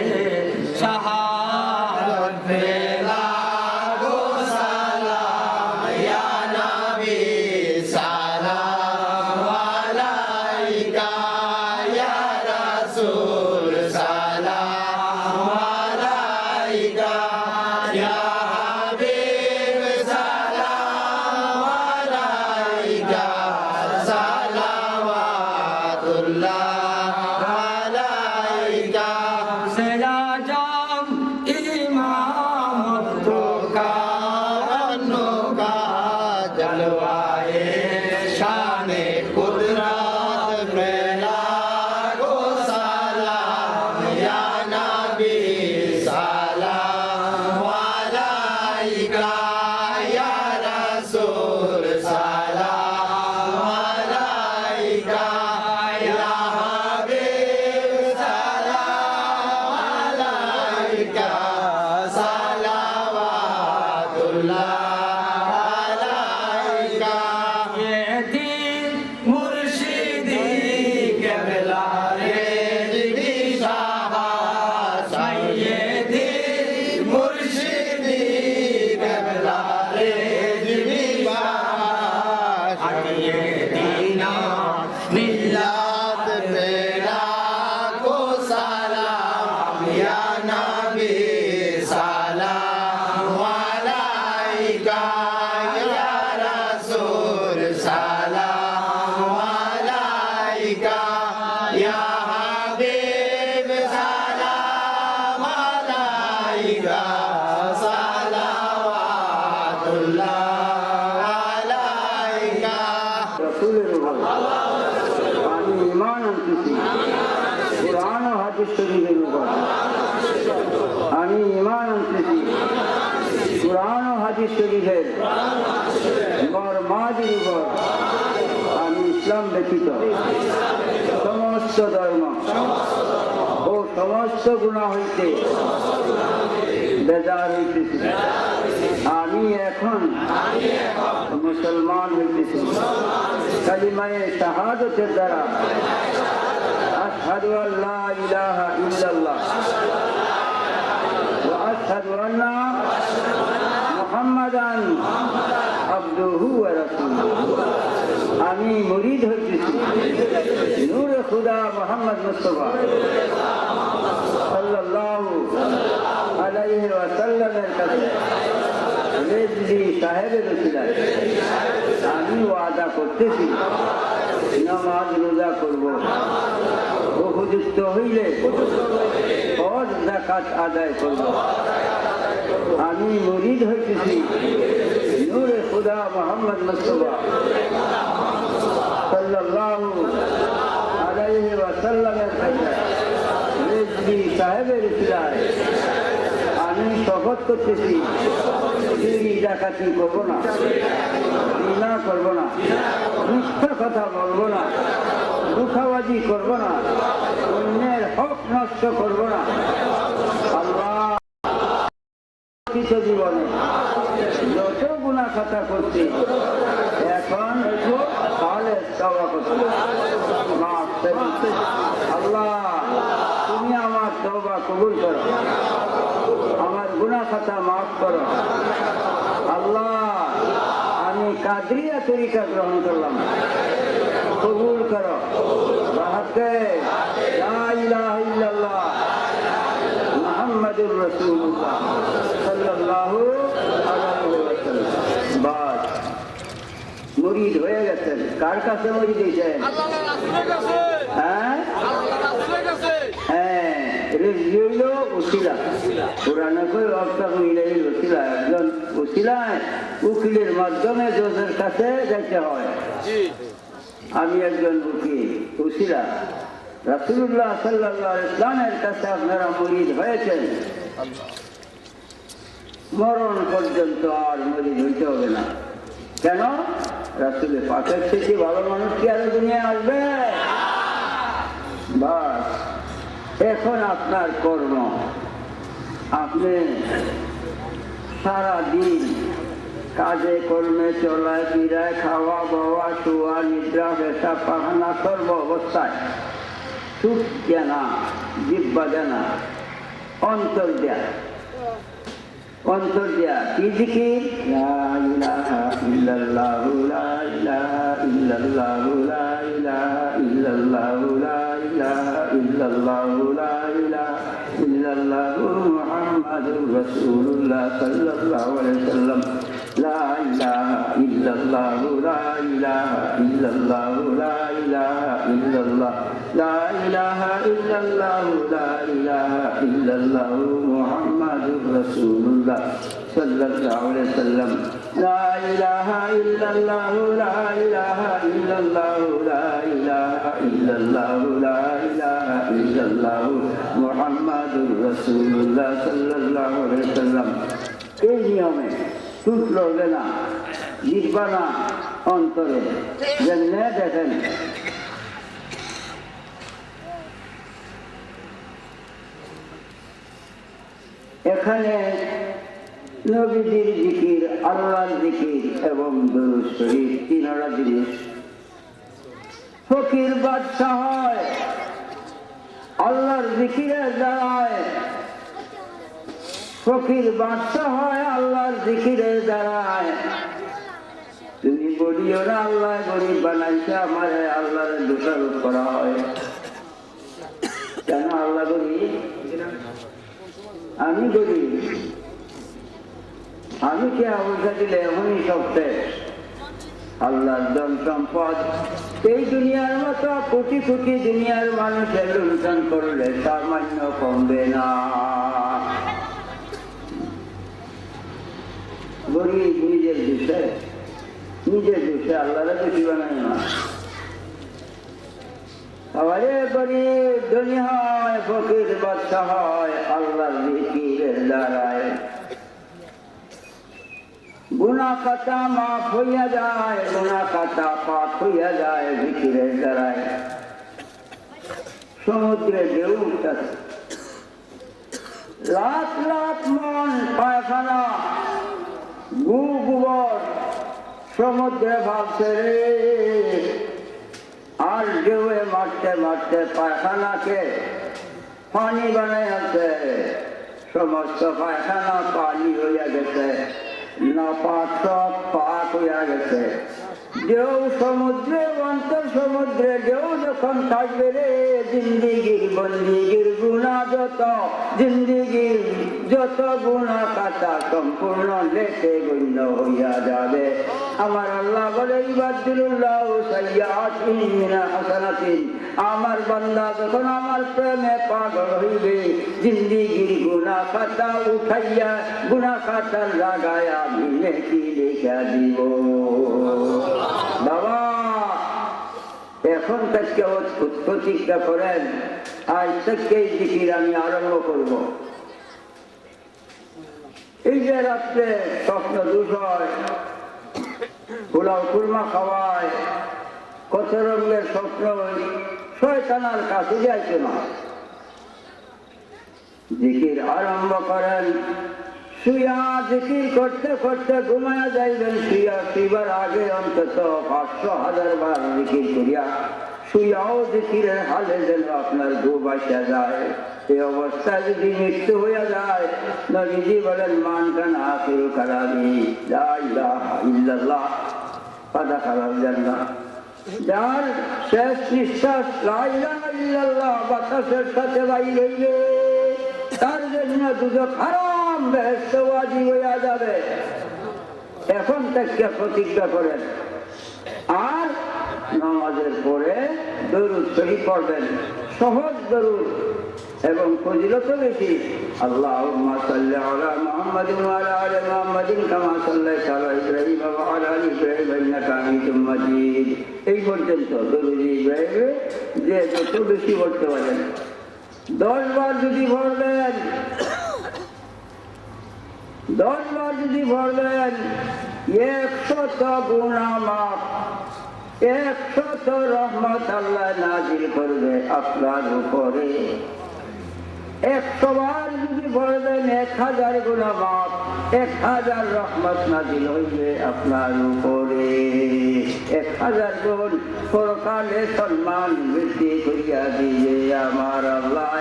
শাহাদাত বেলা গো সালাম ইয়া নবী সালাম আলাইকা ইয়া রাসূল সালাম আলাইকা ইয়া হাবিব সালাম আলাইকা সালাওয়াতুল্লাহ আলাইকা সেরাজম ইমামত কান্নুকা জলওয়ায়ে শানে কুদরত মেলা গো সালাম ইয়া নবী সালাম আলাইকা ইয়া রাসূল সালাম আলাইকা ইয়া হাবিব সালাম আলাইকা সালাওয়াতুল্লাহ আলাইকা দিন মুর্শিদি কেবলা রে দিশাহা সাইয়্যিদি মুর্শিদি কেবলা রে দিশাহা আটিয়ে দিনা মিল্লাত মেরা কো সালাম ইয়া নবী সালাম আলাইকা ইয়া রাসূল সালাম আলাইকা ইয়া হাবিব সালাম আলাইকা সালাওয়াতুল্লাহ আলাইকা রাসূলের উপর আমি ঈমান আনতেছি। কুরআন ও হাদিস শরীফের উপর আমি ঈমান আনতেছি। কুরআন ও হাদিস শরীফের মর্মাদির উপর আমি ইসলাম ব্যতীত সমস্ত ধর্ম ও সমস্ত গুনাহ হইতে বেজার হইতেছি। আমি এখন মুসলমান হইতেছি কালিমায়ে শাহাদাতের দ্বারা। আশহাদু আল্লা ইলাহা ইল্লাল্লাহ ওয়া আশহাদু আন্না মুহাম্মাদান আবদুহু ওয়া রাসূলুহু। আমি মুরিদ হইতেছি নূরে খুদা মুহাম্মদ মুস্তাফা সাল্লাল্লাহু আলাইহি ওয়াসাল্লামের কাছে রেজভি সাহেবের উসিলায় আমি ওয়াদা করতেছি নামাজ রোজা করব, উপযুক্ত হইলে হজ যাকাত আদায় করব। আমি মুরিদ হইতেছি নূরে খুদা মুহাম্মদ মুস্তাফা সাল্লাল্লাহু আলাইহি ওয়াসাল্লামের কাছে রেজভি সাহেবের উসিলায় আমি শপথ করতেছি চুরি ডাকাতি করবো না, জিনা করবো না, মিথ্যা কথা বলবো না, ধোঁকাবাজি করবো না, অন্যের হক নষ্ট করবো না। আল্লাহ জীবনে যত গুনাহ কথা করছি এখন তাহলে তওবা করছি। আল্লাহ কবুল করো, আমার গুনাহ খাতা মাফ করো। আল্লাহ আমি কাদরিয়া তরিকা গ্রহণ করলাম, কবুল করো। বাহাকে লা ইলাহা ইল্লাল্লাহ মুহাম্মাদুর রাসূলুল্লাহ সাল্লাল্লাহু আলাইহি ওয়াসাল্লাম। বাস মুরিদ হয়ে গেছেন। কার কাছে মুরিদ হয়েছেন? হ্যাঁ হ্যাঁ, রেজি হইল উসিলা। পুরানো কই অর্থ হইলে উসিলা, একজন উসিলায় উকিলের মাধ্যমে জজের কাছে যাইতে হয়। আমি একজন উকিল, উসিলা। রাসূলুল্লাহ সাল্লাল্লাহু আলাইহি ওয়াসাল্লামের কাছে আপনারা মুরিদ হয়েছেন, মরণ পর্যন্ত আর মুরিদ হইতে হবে না। কেন? রাসূলের পাকের থেকে ভালো মানুষ কি আর দুনিয়ায় আসবে? বাস এখন আপনার কর্ম, আপনি সারা দিন কাজে কর্মে চলায় ফিরায়, খাওয়া বাওয়া শোয়া নিদ্রা পেশাব পায়খানা সর্ব অবস্থায় চুপ দেনা, জিহ্বা দেনা, অন্তর দেয়া, অন্তর দেয়া কি জিকির? লা ইলাহা ইল্লাল্লাহু লা ইলাহা ইল্লাল্লাহু লা ইলাহা ইল্লাল্লাহু লা ইলাহা ইল্লাল্লাহু লা ইলাহা ইল্লাল্লাহু মুহাম্মাদুর রাসূলুল্লাহ সাল্লাল্লাহু আলাইহি ওয়াসাল্লাম। লা ইলাহা ইল্লাল্লাহু লা ইলাহা ইল্লাল্লাহু লা ইলাহা ইল্লাল্লাহ লা ইলাহা ইল্লাল্লাহু লা ইলাহা ইল্লাল্লাহু মুহাম্মাদুর রাসূলুল্লাহ সাল্লাল্লাহু আলাইহি ওয়াসাল্লাম। লা ইলাহা ইল্লাল্লাহু লা ইলাহা ইল্লাল্লাহু লা ইলাহা ইল্লাল্লাহু লা ইলাহা ইল্লাল্লাহু মুহাম্মাদুর রাসূলুল্লাহ সাল্লাল্লাহু আলাইহি ওয়াসাল্লাম। এই নিয়মে সুখ লড়বে না, জিতবা না অন্তরে। যেমনে দেখেন এখানে নবীজির জিকির, আল্লাহর জিকির এবং দুরূদ শরীফ তিনটা জিনিস। ফকির বাদশা হয় আল্লাহর জিকিরে দাঁড়ায়, ফকির বাদশা হয় আল্লাহর জিকিরে দাঁড়ায়। তুমি বলিও না আল্লাহ গরিব বানাইছে আমার, আল্লাহর দোষারোপ করা হয়। কেন আল্লাহ গরিব? আমি গরিব, আমি কে অবস্থা দিলে এমনই সব শেষ। আল্লাহর ধন সম্পদ এই দুনিয়ার মতো কোটি কোটি দুনিয়ার মানুষের লুণ্ঠন করলে সামান্য কমবে না। গরিব নিজের দোষে, নিজের দোষে আল্লাহরা দোষী বানায় না। আরে গরিব ধনী হয়, ফকির বাদশা হয় আল্লাহর জিকিরের দ্বারায়। গুনাহ খাতা মাফ হইয়া যায়, গুনাহ খাতা পাক হইয়া যায় জিকিরের দ্বারায়। সমুদ্রে ঢেউ উঠতেছে, লাখ লাখ মন পায়খানা গোবর সমুদ্রে ভাবছে রে, আর ঢেউয়ে মারতে মারতে পায়খানাকে পানি বানাই আছে। সমস্ত পায়খানা পানি হইয়া গেছে, নাপাক সব পাক হইয়া গেছে। ঢেউ সমুদ্রে অন্তর সমুদ্রে ঢেউ যখন থাকবে রে, জিন্দিগির বন্দিগির গুণা যত, জিন্দিগির যত গুণা কাটা সম্পূর্ণ লেখে গণ্য হইয়া যাবে। আমার আল্লাহ বলে ইবাদুল্লাহ সাইয়্যাতিন মিনা হাসানাতিন, আমার বান্দা যখন আমার প্রেমে পাগল হইবে, জিন্দিগির গুণা খাতা উঠাইয়া গুণা খাতা লাগাইয়া আমি নেকি লেখা দিব। বাবা এখন থেকে প্রতিজ্ঞা করেন, আজ থেকে জিকির আমি আরম্ভ করব। এই যে রাত্রে স্বপ্ন দূষ হয়, পোলাও কুরমা খাওয়ায়, কত রঙের স্বপ্ন, শয়তানার কাছে যাইছে না। জিকির আরম্ভ করেন, শুয়া জিকির করতে করতে ঘুমায়া যাইবেন। শুয়া শুইবার আগে অন্তত 500,000 বার জিকির করিয়া শুয়াও জিকিরের হালে যেন আপনার ঘুম আসা যায়। এই অবস্থায় যদি মৃত্যু হয়ে যায়, নবীজি বলেন মান কানা আখিরু কালামি লা ইলাহা ইল্লাল্লাহ ফাদাখালাল জান্নাহ। যার শেষ নিঃশ্বাস লা ইলাহা ইল্লাল্লাহ বাতাসের সাথে বাইর হইবে, তার জন্য দুজক হারাম, বেহেশত ওয়াজিব হইয়া যাবে। এখন থেকে প্রতিজ্ঞা করেন। আর নামাজের পরে দরুদ শরীফ পড়বেন, সহজ দরুদ এবং ফজিলত বেশি। আল্লাহুম্মা সাল্লি আলা মুহাম্মাদিন ওয়া আলা আলি মুহাম্মাদিন কামা সাল্লাইতা আলা ইব্রাহিম ওয়া আলা আলি ইব্রাহিম ইন্নাকা হামিদুম মাজিদ। এই পর্যন্ত দরুদ ইব্রাহিমে যে যত বেশি পড়তে পারেন, 10 বার যদি পড়বেন, 10 বার যদি পড়বেন, 100 গুনাহ মাফ, 100 রহমত আল্লাহ নাজিল করবে আপনার উপরে। 100 বার যদি পড়বেন 1000 গুনাহ মাফ, 1000 রহমত নাজিল হইবে আপনার উপরে। 1000 গুণ পরকালে সম্মান বৃদ্ধি করিয়া দিয়ে আমার আল্লাহ।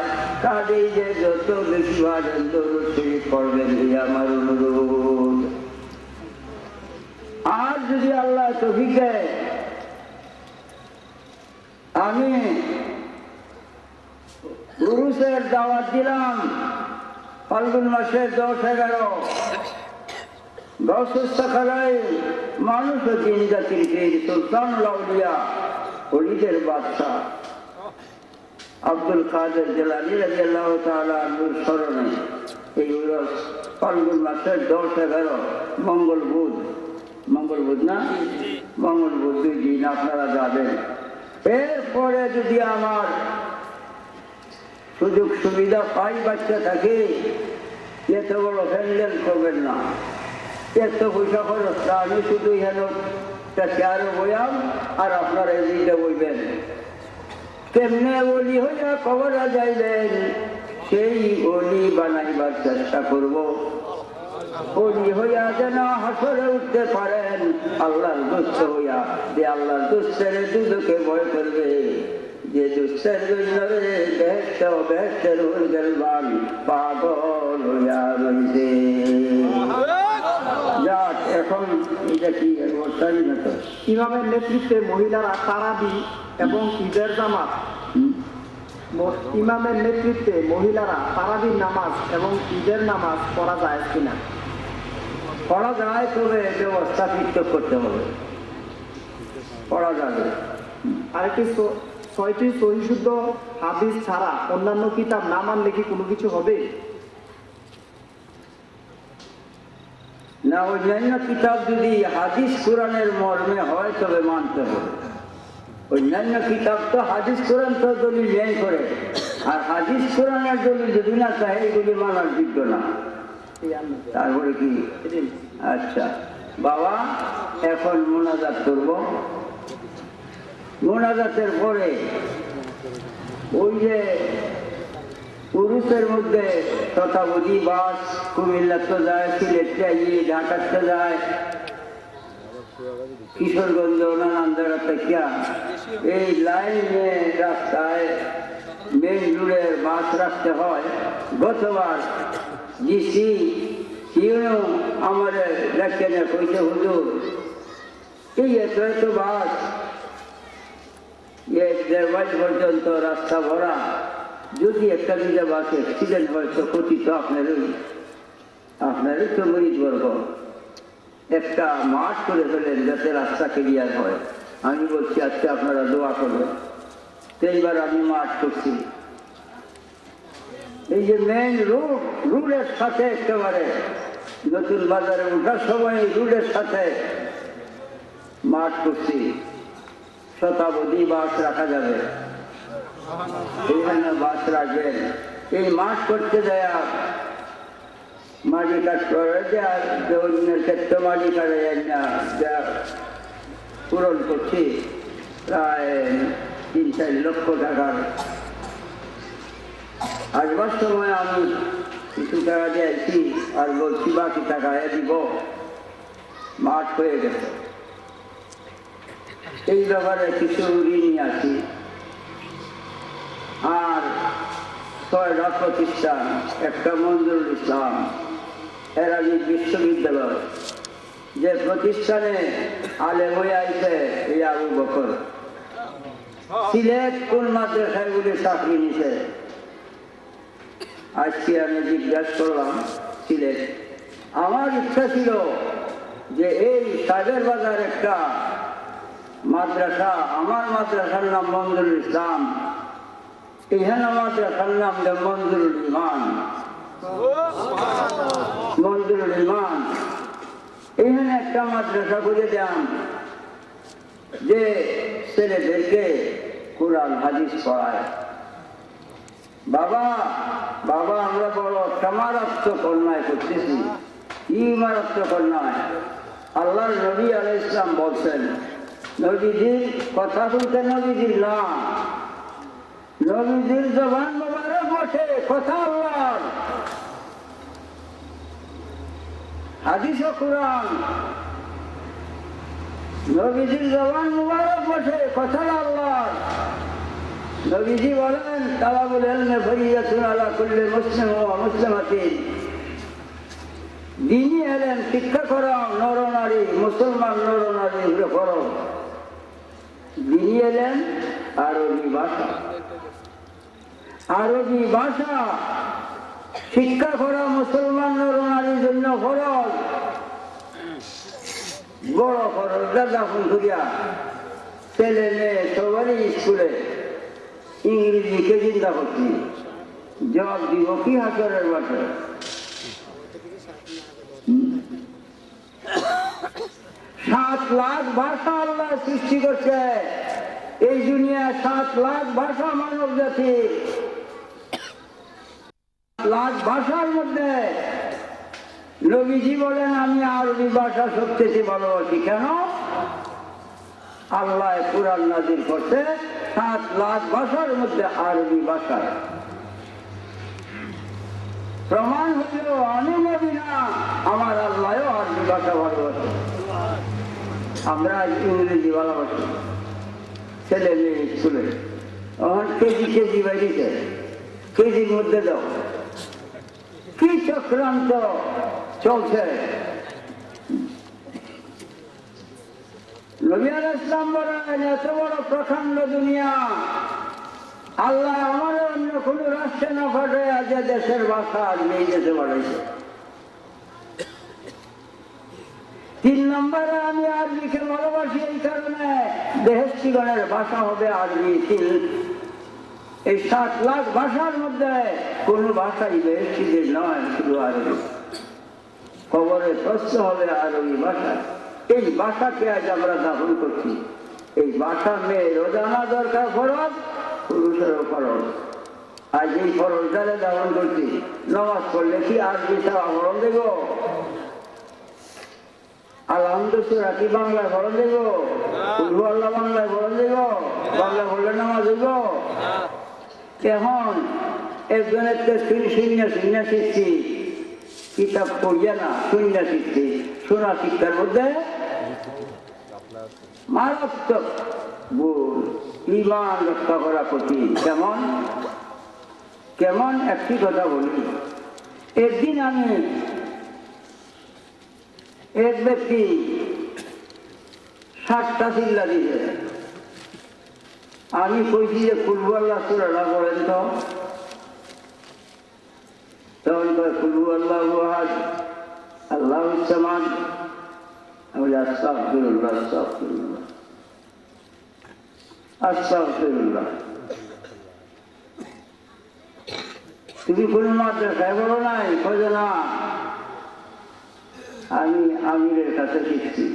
কাজে যে যত বেশি বার দরুদ শরীফ পড়বেন এই আমার অনুরোধ। আর যদি আল্লাহ তৌফিক দেয়, আমি পুরুষের দাওয়াত দিলাম ফাল্গুন মাসের 10-11 গৌসুস্তাখালায় মানুষ ও জিন জাতির বীর সুলতানুল আউলিয়া ওলিদের বাদশাহ আব্দুল কাদের জিলানী রাদিয়াল্লাহু তাআলা আনহুর স্মরণে এই ফাল্গুন মাসের 10-11 মঙ্গল বুধ না, মঙ্গল বুধ 2 দিন আপনারা যাবেন। এরপরে যদি আমার সুযোগ সুবিধা পাই, বাচ্চা থাকে, এত বড় প্যান্ডেল করবেন না, এত পয়সা খরচ না। আমি শুধু হেন চেয়ারও বইয়াম আর আপনারা এদিকে বইবেন। কেমনে অলি হইয়া কবরা যাইবেন সেই অলি বানাইবার চেষ্টা করব। অলি হইয়া যেন হাসরে উঠতে পারেন আল্লাহর দুষ্ট হইয়া, যে আল্লাহর দুষ্টের দুদকে ভয় করবে, যে দুষ্টের জন্য বেহেশতের গেলবান পাগল হইয়া রইছে। যাক, এখন এটা কি বর্তালি না তো। ইমামের নেতৃত্বে মহিলারা তারাবি এবং ঈদের জামাত, ইমামের নেতৃত্বে মহিলারা তারাবির নামাজ এবং ঈদের নামাজ পড়া যায় কিনা? পড়া যায়, তবে ব্যবস্থা ঠিকঠাক করতে হবে। পড়া যাবে। আরেকটি 6টি সহিশুদ্ধ হাদিস ছাড়া অন্যান্য কিতাব না মানলে কি কোনো কিছু হবে না? অন্যান্য কিতাব যদি হাদিস কোরআনের মর্মে হয় তবে মানতে হবে। অন্যান্য কিতাব তো হাদিস কোরআন তো দলিল নেই করে, আর হাদিস কোরআনের দলিল যদি না চায় এগুলি মানার যোগ্য না। তারপরে কি? আচ্ছা বাবা, এখন মোনাজাত করব। মোনাজাতের পরে ওই যে পুরুষের মধ্যে তথাবধি বাস কুমিল্লাতে যায়, সিলেটে গিয়ে ঢাকাতে যায়, কিশোরগঞ্জ নানান জায়গা থেকে এই লাইনে রাস্তায় মেন রোডের বাস রাখতে হয়। গতবার জিসি আমার দেখে না কইছে, হুজুর এই এত বাস, 1.5 মাইল পর্যন্ত রাস্তা ভরা, যদি একটা দিকে বাস অ্যাক্সিডেন্ট হয় তো ক্ষতি তো আপনারই তো মরিচ বর্গ। একটা মাঠ করে ফেলেন যাতে রাস্তা ক্লিয়ার হয়। আমি বলছি আজকে আপনারা দোয়া করবেন। তো এইবার আমি মাঠ করছি। এই যে মেন রুটের সাথে একেবারে নতুন বাজারে ওঠার সময় রুটের সাথে মাঠ করছি, শতাবধি বাস রাখা যাবে, এইখানে বাস রাখবেন। এই মাঠ করতে যায় মাটি কাজ করে যে অন্যের ক্ষেত্রে মাটি কাটে যা পূরণ করছি প্রায় 3-4 লক্ষ টাকার। আসবার সময় আমি কিছু টাকা দিয়েছি আর বলছি বাকি টাকা দিব, মাঠ হয়ে গেছে। এই ব্যাপারে কিছু ঋণী আছি। 6টা প্রতিষ্ঠান, একটা মঞ্জুরুল ইসলাম এরাজি বিশ্ববিদ্যালয়, যে প্রতিষ্ঠানে আলেম হয়ে আইছে এই আবু বকর। সিলেট কোন মাদ্রাসায় বলে চাকরি নিছে? আজকে আমি জিজ্ঞাসা করলাম সিলেট। আমার ইচ্ছা ছিল যে এই সাগের বাজার একটা মাদ্রাসা, আমার মাদ্রাসার নাম মঞ্জুরুল ইসলাম, এখানে মাদ্রাসার নাম মঞ্জুরুল ইমান। মঞ্জুরুল ইমান এখানে একটা মাদ্রাসা করে দেন, যে ছেলেদেরকে কোরআন হাদিস পড়ায়। বাবা বাবা আমরা বড় সমারাত্মক অন্যায় করতেছি। কি মারাত্মক অন্যায়? আল্লাহর নবী আলাইহিস সালাম বলছেন, নবীজির কথা বলতে নবীজির না, নবীজির জবান মোবারক বসে কথা আল্লাহর, হাদিস ও কোরআন। নবীজির জবান মোবারক বসে কথা আল্লাহর। নবীজি বলেন, তালাবুল ইলমি ফরিয়াতুন আলা কুল্লি মুসলিম ওয়া মুসলিমাতিন। দ্বীনি ইলম শিক্ষা করা নরনারী, মুসলমান নরনারী উপরে ফরজ। দ্বীনি ইলম আরবি ভাষা, আরবি ভাষা শিক্ষা করা মুসলমান নরনারীর জন্য ফরজ, বড় ফরজ। দাদা ফোন করিয়া ছেলে মেয়ে সবারই স্কুলে ইংরেজিকে চিন্তা করছি, জবাব দিব কি হাজারের বাসে? 7 লাখ ভাষা আল্লাহ সৃষ্টি করছে এই দুনিয়া, 7 লাখ ভাষা মানব জাতি। 7 লাখ ভাষার মধ্যে নবীজি বলেন, আমি আরবি ভাষা সবচেয়ে ভালোবাসি। কেন? আল্লাহ কুরআন নাযিল করছে 7 লাখ ভাষার মধ্যে আরবি ভাষা। প্রমাণ হইল আমি নবী না, আমার আল্লাহও আরবি ভাষা ভালোবাসে। আমরা ইংরেজি ভালোবাসি। ছেলে মেয়ে স্কুলে এখন কেজি বাইরেছে, কেজির মধ্যে দাও। কি চক্রান্ত চলছে! নবী আলাইহিস সালাম বলেন, এত বড় প্রখণ্ড দুনিয়া আল্লাহ আমার অন্য কোন রাষ্ট্রে না পাঠায়, আজ দেশের ভাষা আজকে এই দেশে পাঠাইছে। 3 নম্বরে আমি আরবিকে ভালোবাসি এই কারণে, বেহেশতীগণের ভাষা হবে আরবি। এই 7 লাখ ভাষার মধ্যে কোন ভাষাই বেহেশতীদের নয়, শুধু আরবি। কবরে প্রশ্ন হবে আরবি ভাষা। এই ভাষাকে আজ আমরা দাফন করছি। এই ভাষা মেয়েরও জানা দরকার ফরজ, পুরুষেরও ফরজ। আজ এই ফরজ জানে দাফন করছি। নামাজ পড়লে কি আরবি ছাড়া ফরজ দেব? আলহামদুলিল্লাহ কি বাংলায় ফরজ দেব? আল্লাহ বাংলায় ফরজ দেব? বাংলা বললে নামাজ দেব? এখন একজনের শূন্য শিখছি, কিতাব পড়িয়া না শূন্য শিখছি। শোনা শিক্ষার মধ্যে মারাত্মক ভুল। ঈমান রক্ষা করা কঠিন। কেমন কেমন একটি কথা বলি। একদিন আমি এক ব্যক্তি 7টা চিল্লা দিছে। আমি কইছি যে কুলহু আল্লাহ সূরাটা পড়েন তো। তখন কয় কুলহু আল্লাহু আহাদ আল্লাহুস সামাদ। আমি আস্তাগফিরুল্লাহ আস্তাগফিরুল্লাহ আস্তাগফিরুল্লাহ। তুমি কোন মাদ্রাসায় বলো নাই? কয়ে না, আমি আমিরের কাছে শিখছি।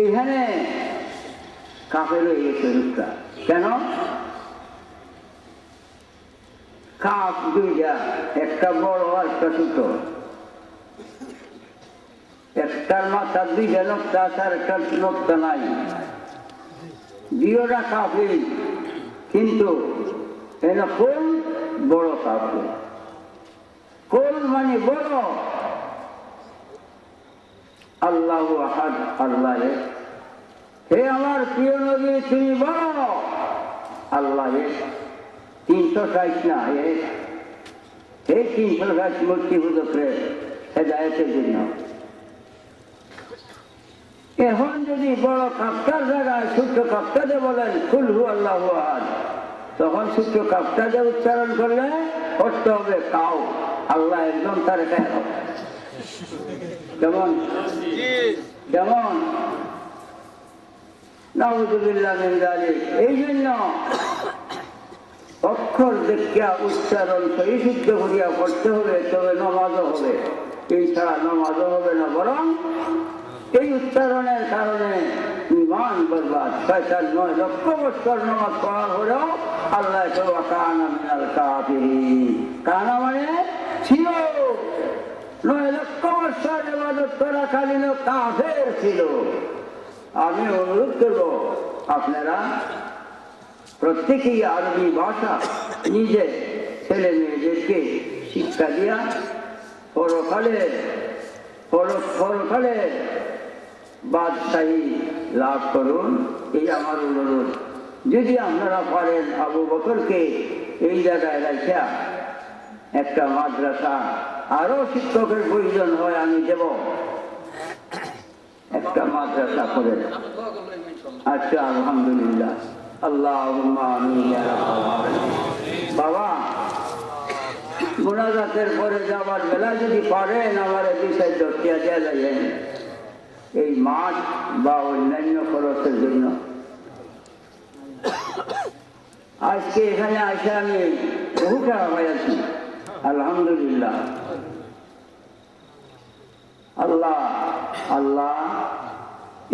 এখানে কাফের হয়ে গেছে রূপটা। কেন? কাপ দুইটা, একটা বড় আর একটা ছোট। একটার মাথা 2টা নোক্তা আছে, আর একটা নোক্তা নাই। দুইটা কাফের, কিন্তু এটা কোন বড় কাফের। কোন মানে বড়। আল্লাহু আহাদ, আল্লাহ এক। হে আমার প্রিয় নবী, তুমি বড়, আল্লাহ এক। 360 না, এই 360 মূর্তি পুজকের হেদায়তের জন্য। এখন যদি বড় কাপ্তার জায়গায় ছোট্ট কাপ্তাদে বলেন কুল হু আল্লাহু আহাদ, তখন ছোট্ট কাপ্তাদে উচ্চারণ করলে করতে হবে কাউ আল্লাহ একদম তার যেমন যেমন নাউযুবিল্লাহ মিন যালিক। এই জন্য অক্ষর দেখিয়া উচ্চারণ সহি শুদ্ধ করিয়া করতে হবে, তবে নমাজও হবে। এই ছাড়া নমাজও হবে না, বরং এই উচ্চারণের কারণে ঈমান বরবাদ। 9 লক্ষ বছর নামাজ পড়া হলেও আল্লাহ কানা মিনাল কাফিরিন, কানা মানে ছিল, 9 লক্ষ বছর ইবাদত করাকালীন কাফের ছিল। আমি অনুরোধ করব আপনারা প্রত্যেকেই আরবি ভাষা নিজে ছেলে মেয়েদেরকে শিক্ষা দিয়া পরকালে বাদশাহী লাভ করুন, এই আমার অনুরোধ। যদি আপনারা পারেন আবু বকরকে এই জায়গায় রাখিয়া একটা মাদ্রাসা, আরো শিক্ষকের প্রয়োজন হয় আমি দেব, একটা মাদ্রাসা করে। আচ্ছা, আলহামদুলিল্লাহ, আল্লাহুম্মা আমিন ইয়া রাব্বাল আলামিন। বাবা, মুনাজাতের পরে যাবার বেলা যদি পারেন আমার বিষয় দর্শিয়া দেওয়া যাবেন এই মাঠ বা অন্যান্য খরচের জন্য। আজকে এখানে আসে আমি বহু টাকা পাইয়াছি, আলহামদুলিল্লাহ। আল্লাহ আল্লাহ,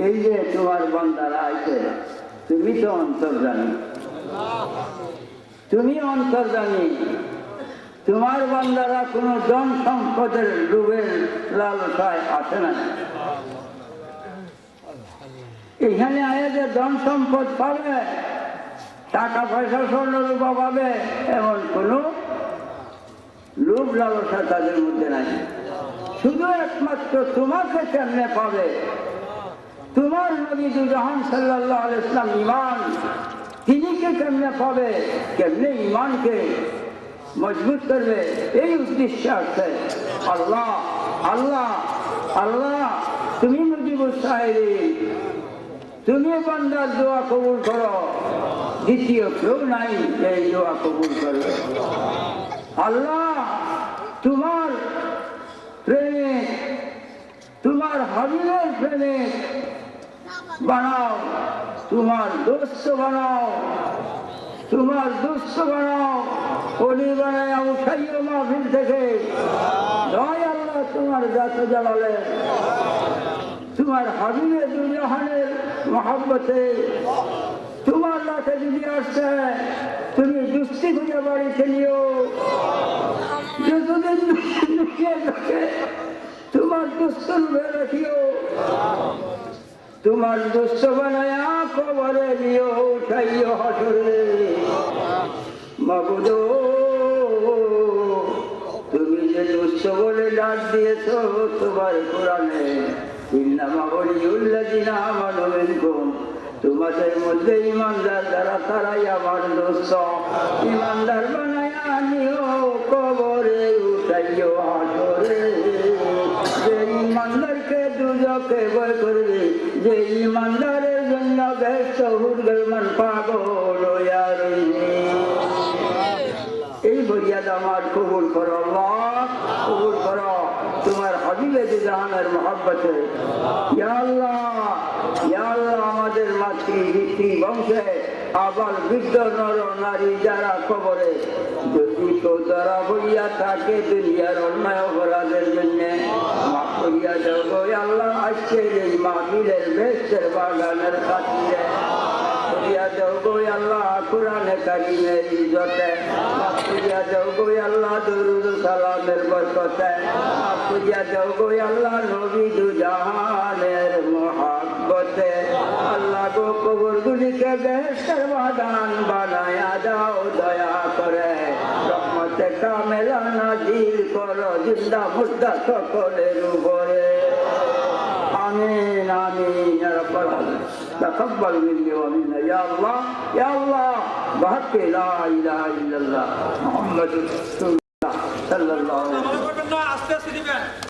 এই যে তোমার বান্দারা আছে, তুমি তো অন্তর্জামী, তুমি অন্তর্জামী। তোমার বান্দারা কোন জন সম্পদের লোভের লালসায় আসে না। এখানে আয় যে ধন সম্পদ পাবে, টাকা পয়সা স্বর্ণ রূপা পাবে, এমন কোন লোভ লালসা তাদের মধ্যে নাই। শুধু একমাত্র তোমাকে কেমনে পাবে, তোমার নবী দুজাহান সাল্লাল্লাহু আলাইহি ওয়াসাল্লাম ঈমান, তিনি কে কেমনে পাবে, কেমনে ঈমানকে মজবুত করবে, এই উদ্দেশ্যে আছে। আল্লাহ আল্লাহ আল্লাহ, তুমি মুজিবুস সাইলিন, তুমি বান্দার দোয়া কবুল করো, দ্বিতীয় কেউ নাই এই দোয়া কবুল করবে। আল্লাহ, তোমার প্রেমে, তোমার হাবিবের প্রেমে বানাও, তোমার দোস্ত বানাও, তোমার দোস্ত বানাও, অলি বানায় উঠাইও মাহফিল থেকে। দয় আল্লাহ তোমার জাত জালালে, তোমার হাবিবে দুজাহানের মহব্বতে, তোমার লাঠে যদি আসছে তুমি দুষ্টি খুঁজে বাড়িতে নিও। যতদিন তোমার দুষ্ট রূপে রাখিও, তোমার দুষ্ট বানায় কবরে দিও, উঠাইও হাসরে। মাবুদ, তুমি যে দুষ্ট বলে ডাক দিয়েছ তোমার কোরআনে, ইন্নামা ওয়ালিয়ুল্লাযিনা আমানু মিনকুম, তোমাদের মধ্যে ইমানদার যারা তারাই আমার দোস্ত। ইমানদার বানায়া নিও, কবরে উঠাইও হাসরে। যে ইমানদারকে দুজকে ভয় করবে, যে ইমানদারের জন্য বেহেশত হুরগলমান পাগল হইয়া রইবে। এই ফরিয়াদ আমার কবুল করো আল্লাহ, কবুল করো তোমার হাবিবে দুজাহানের মহব্বতে। ইয়া আল্লাহ, ইয়া আল্লাহ, আমাদের মাতৃ বংশে আবাল বৃদ্ধ নর নারী যারা কবরে যদি যারা হইয়া থাকে দুনিয়ার অন্যায় অপরাধের জন্য মাফ করিয়া দেব আল্লাহ। আজকের এই মাহফিলের বেহেশতের বাগানের খাতিরে করিয়া দেব আল্লাহ, কোরআনে কারীমের ইজ্জতে মাফ করিয়া দেব আল্লাহ, দরুদ সালামের বরকতে মাফ করিয়া দেব আল্লাহ, নবী দুজাহানের মহব্বতে। আল্লাহ গো, কবরগুলিকে বেহেশতের বাগান বানায়া দাও দয়া করে, রহমতে কামেলা নাজিল করো জিন্দা মুর্দা সকলের উপরে। আমিন আমিন। العظيم تقبل مني ومنا يا الله يا الله بحق لا اله الا الله محمد رسول الله صلى الله عليه وسلم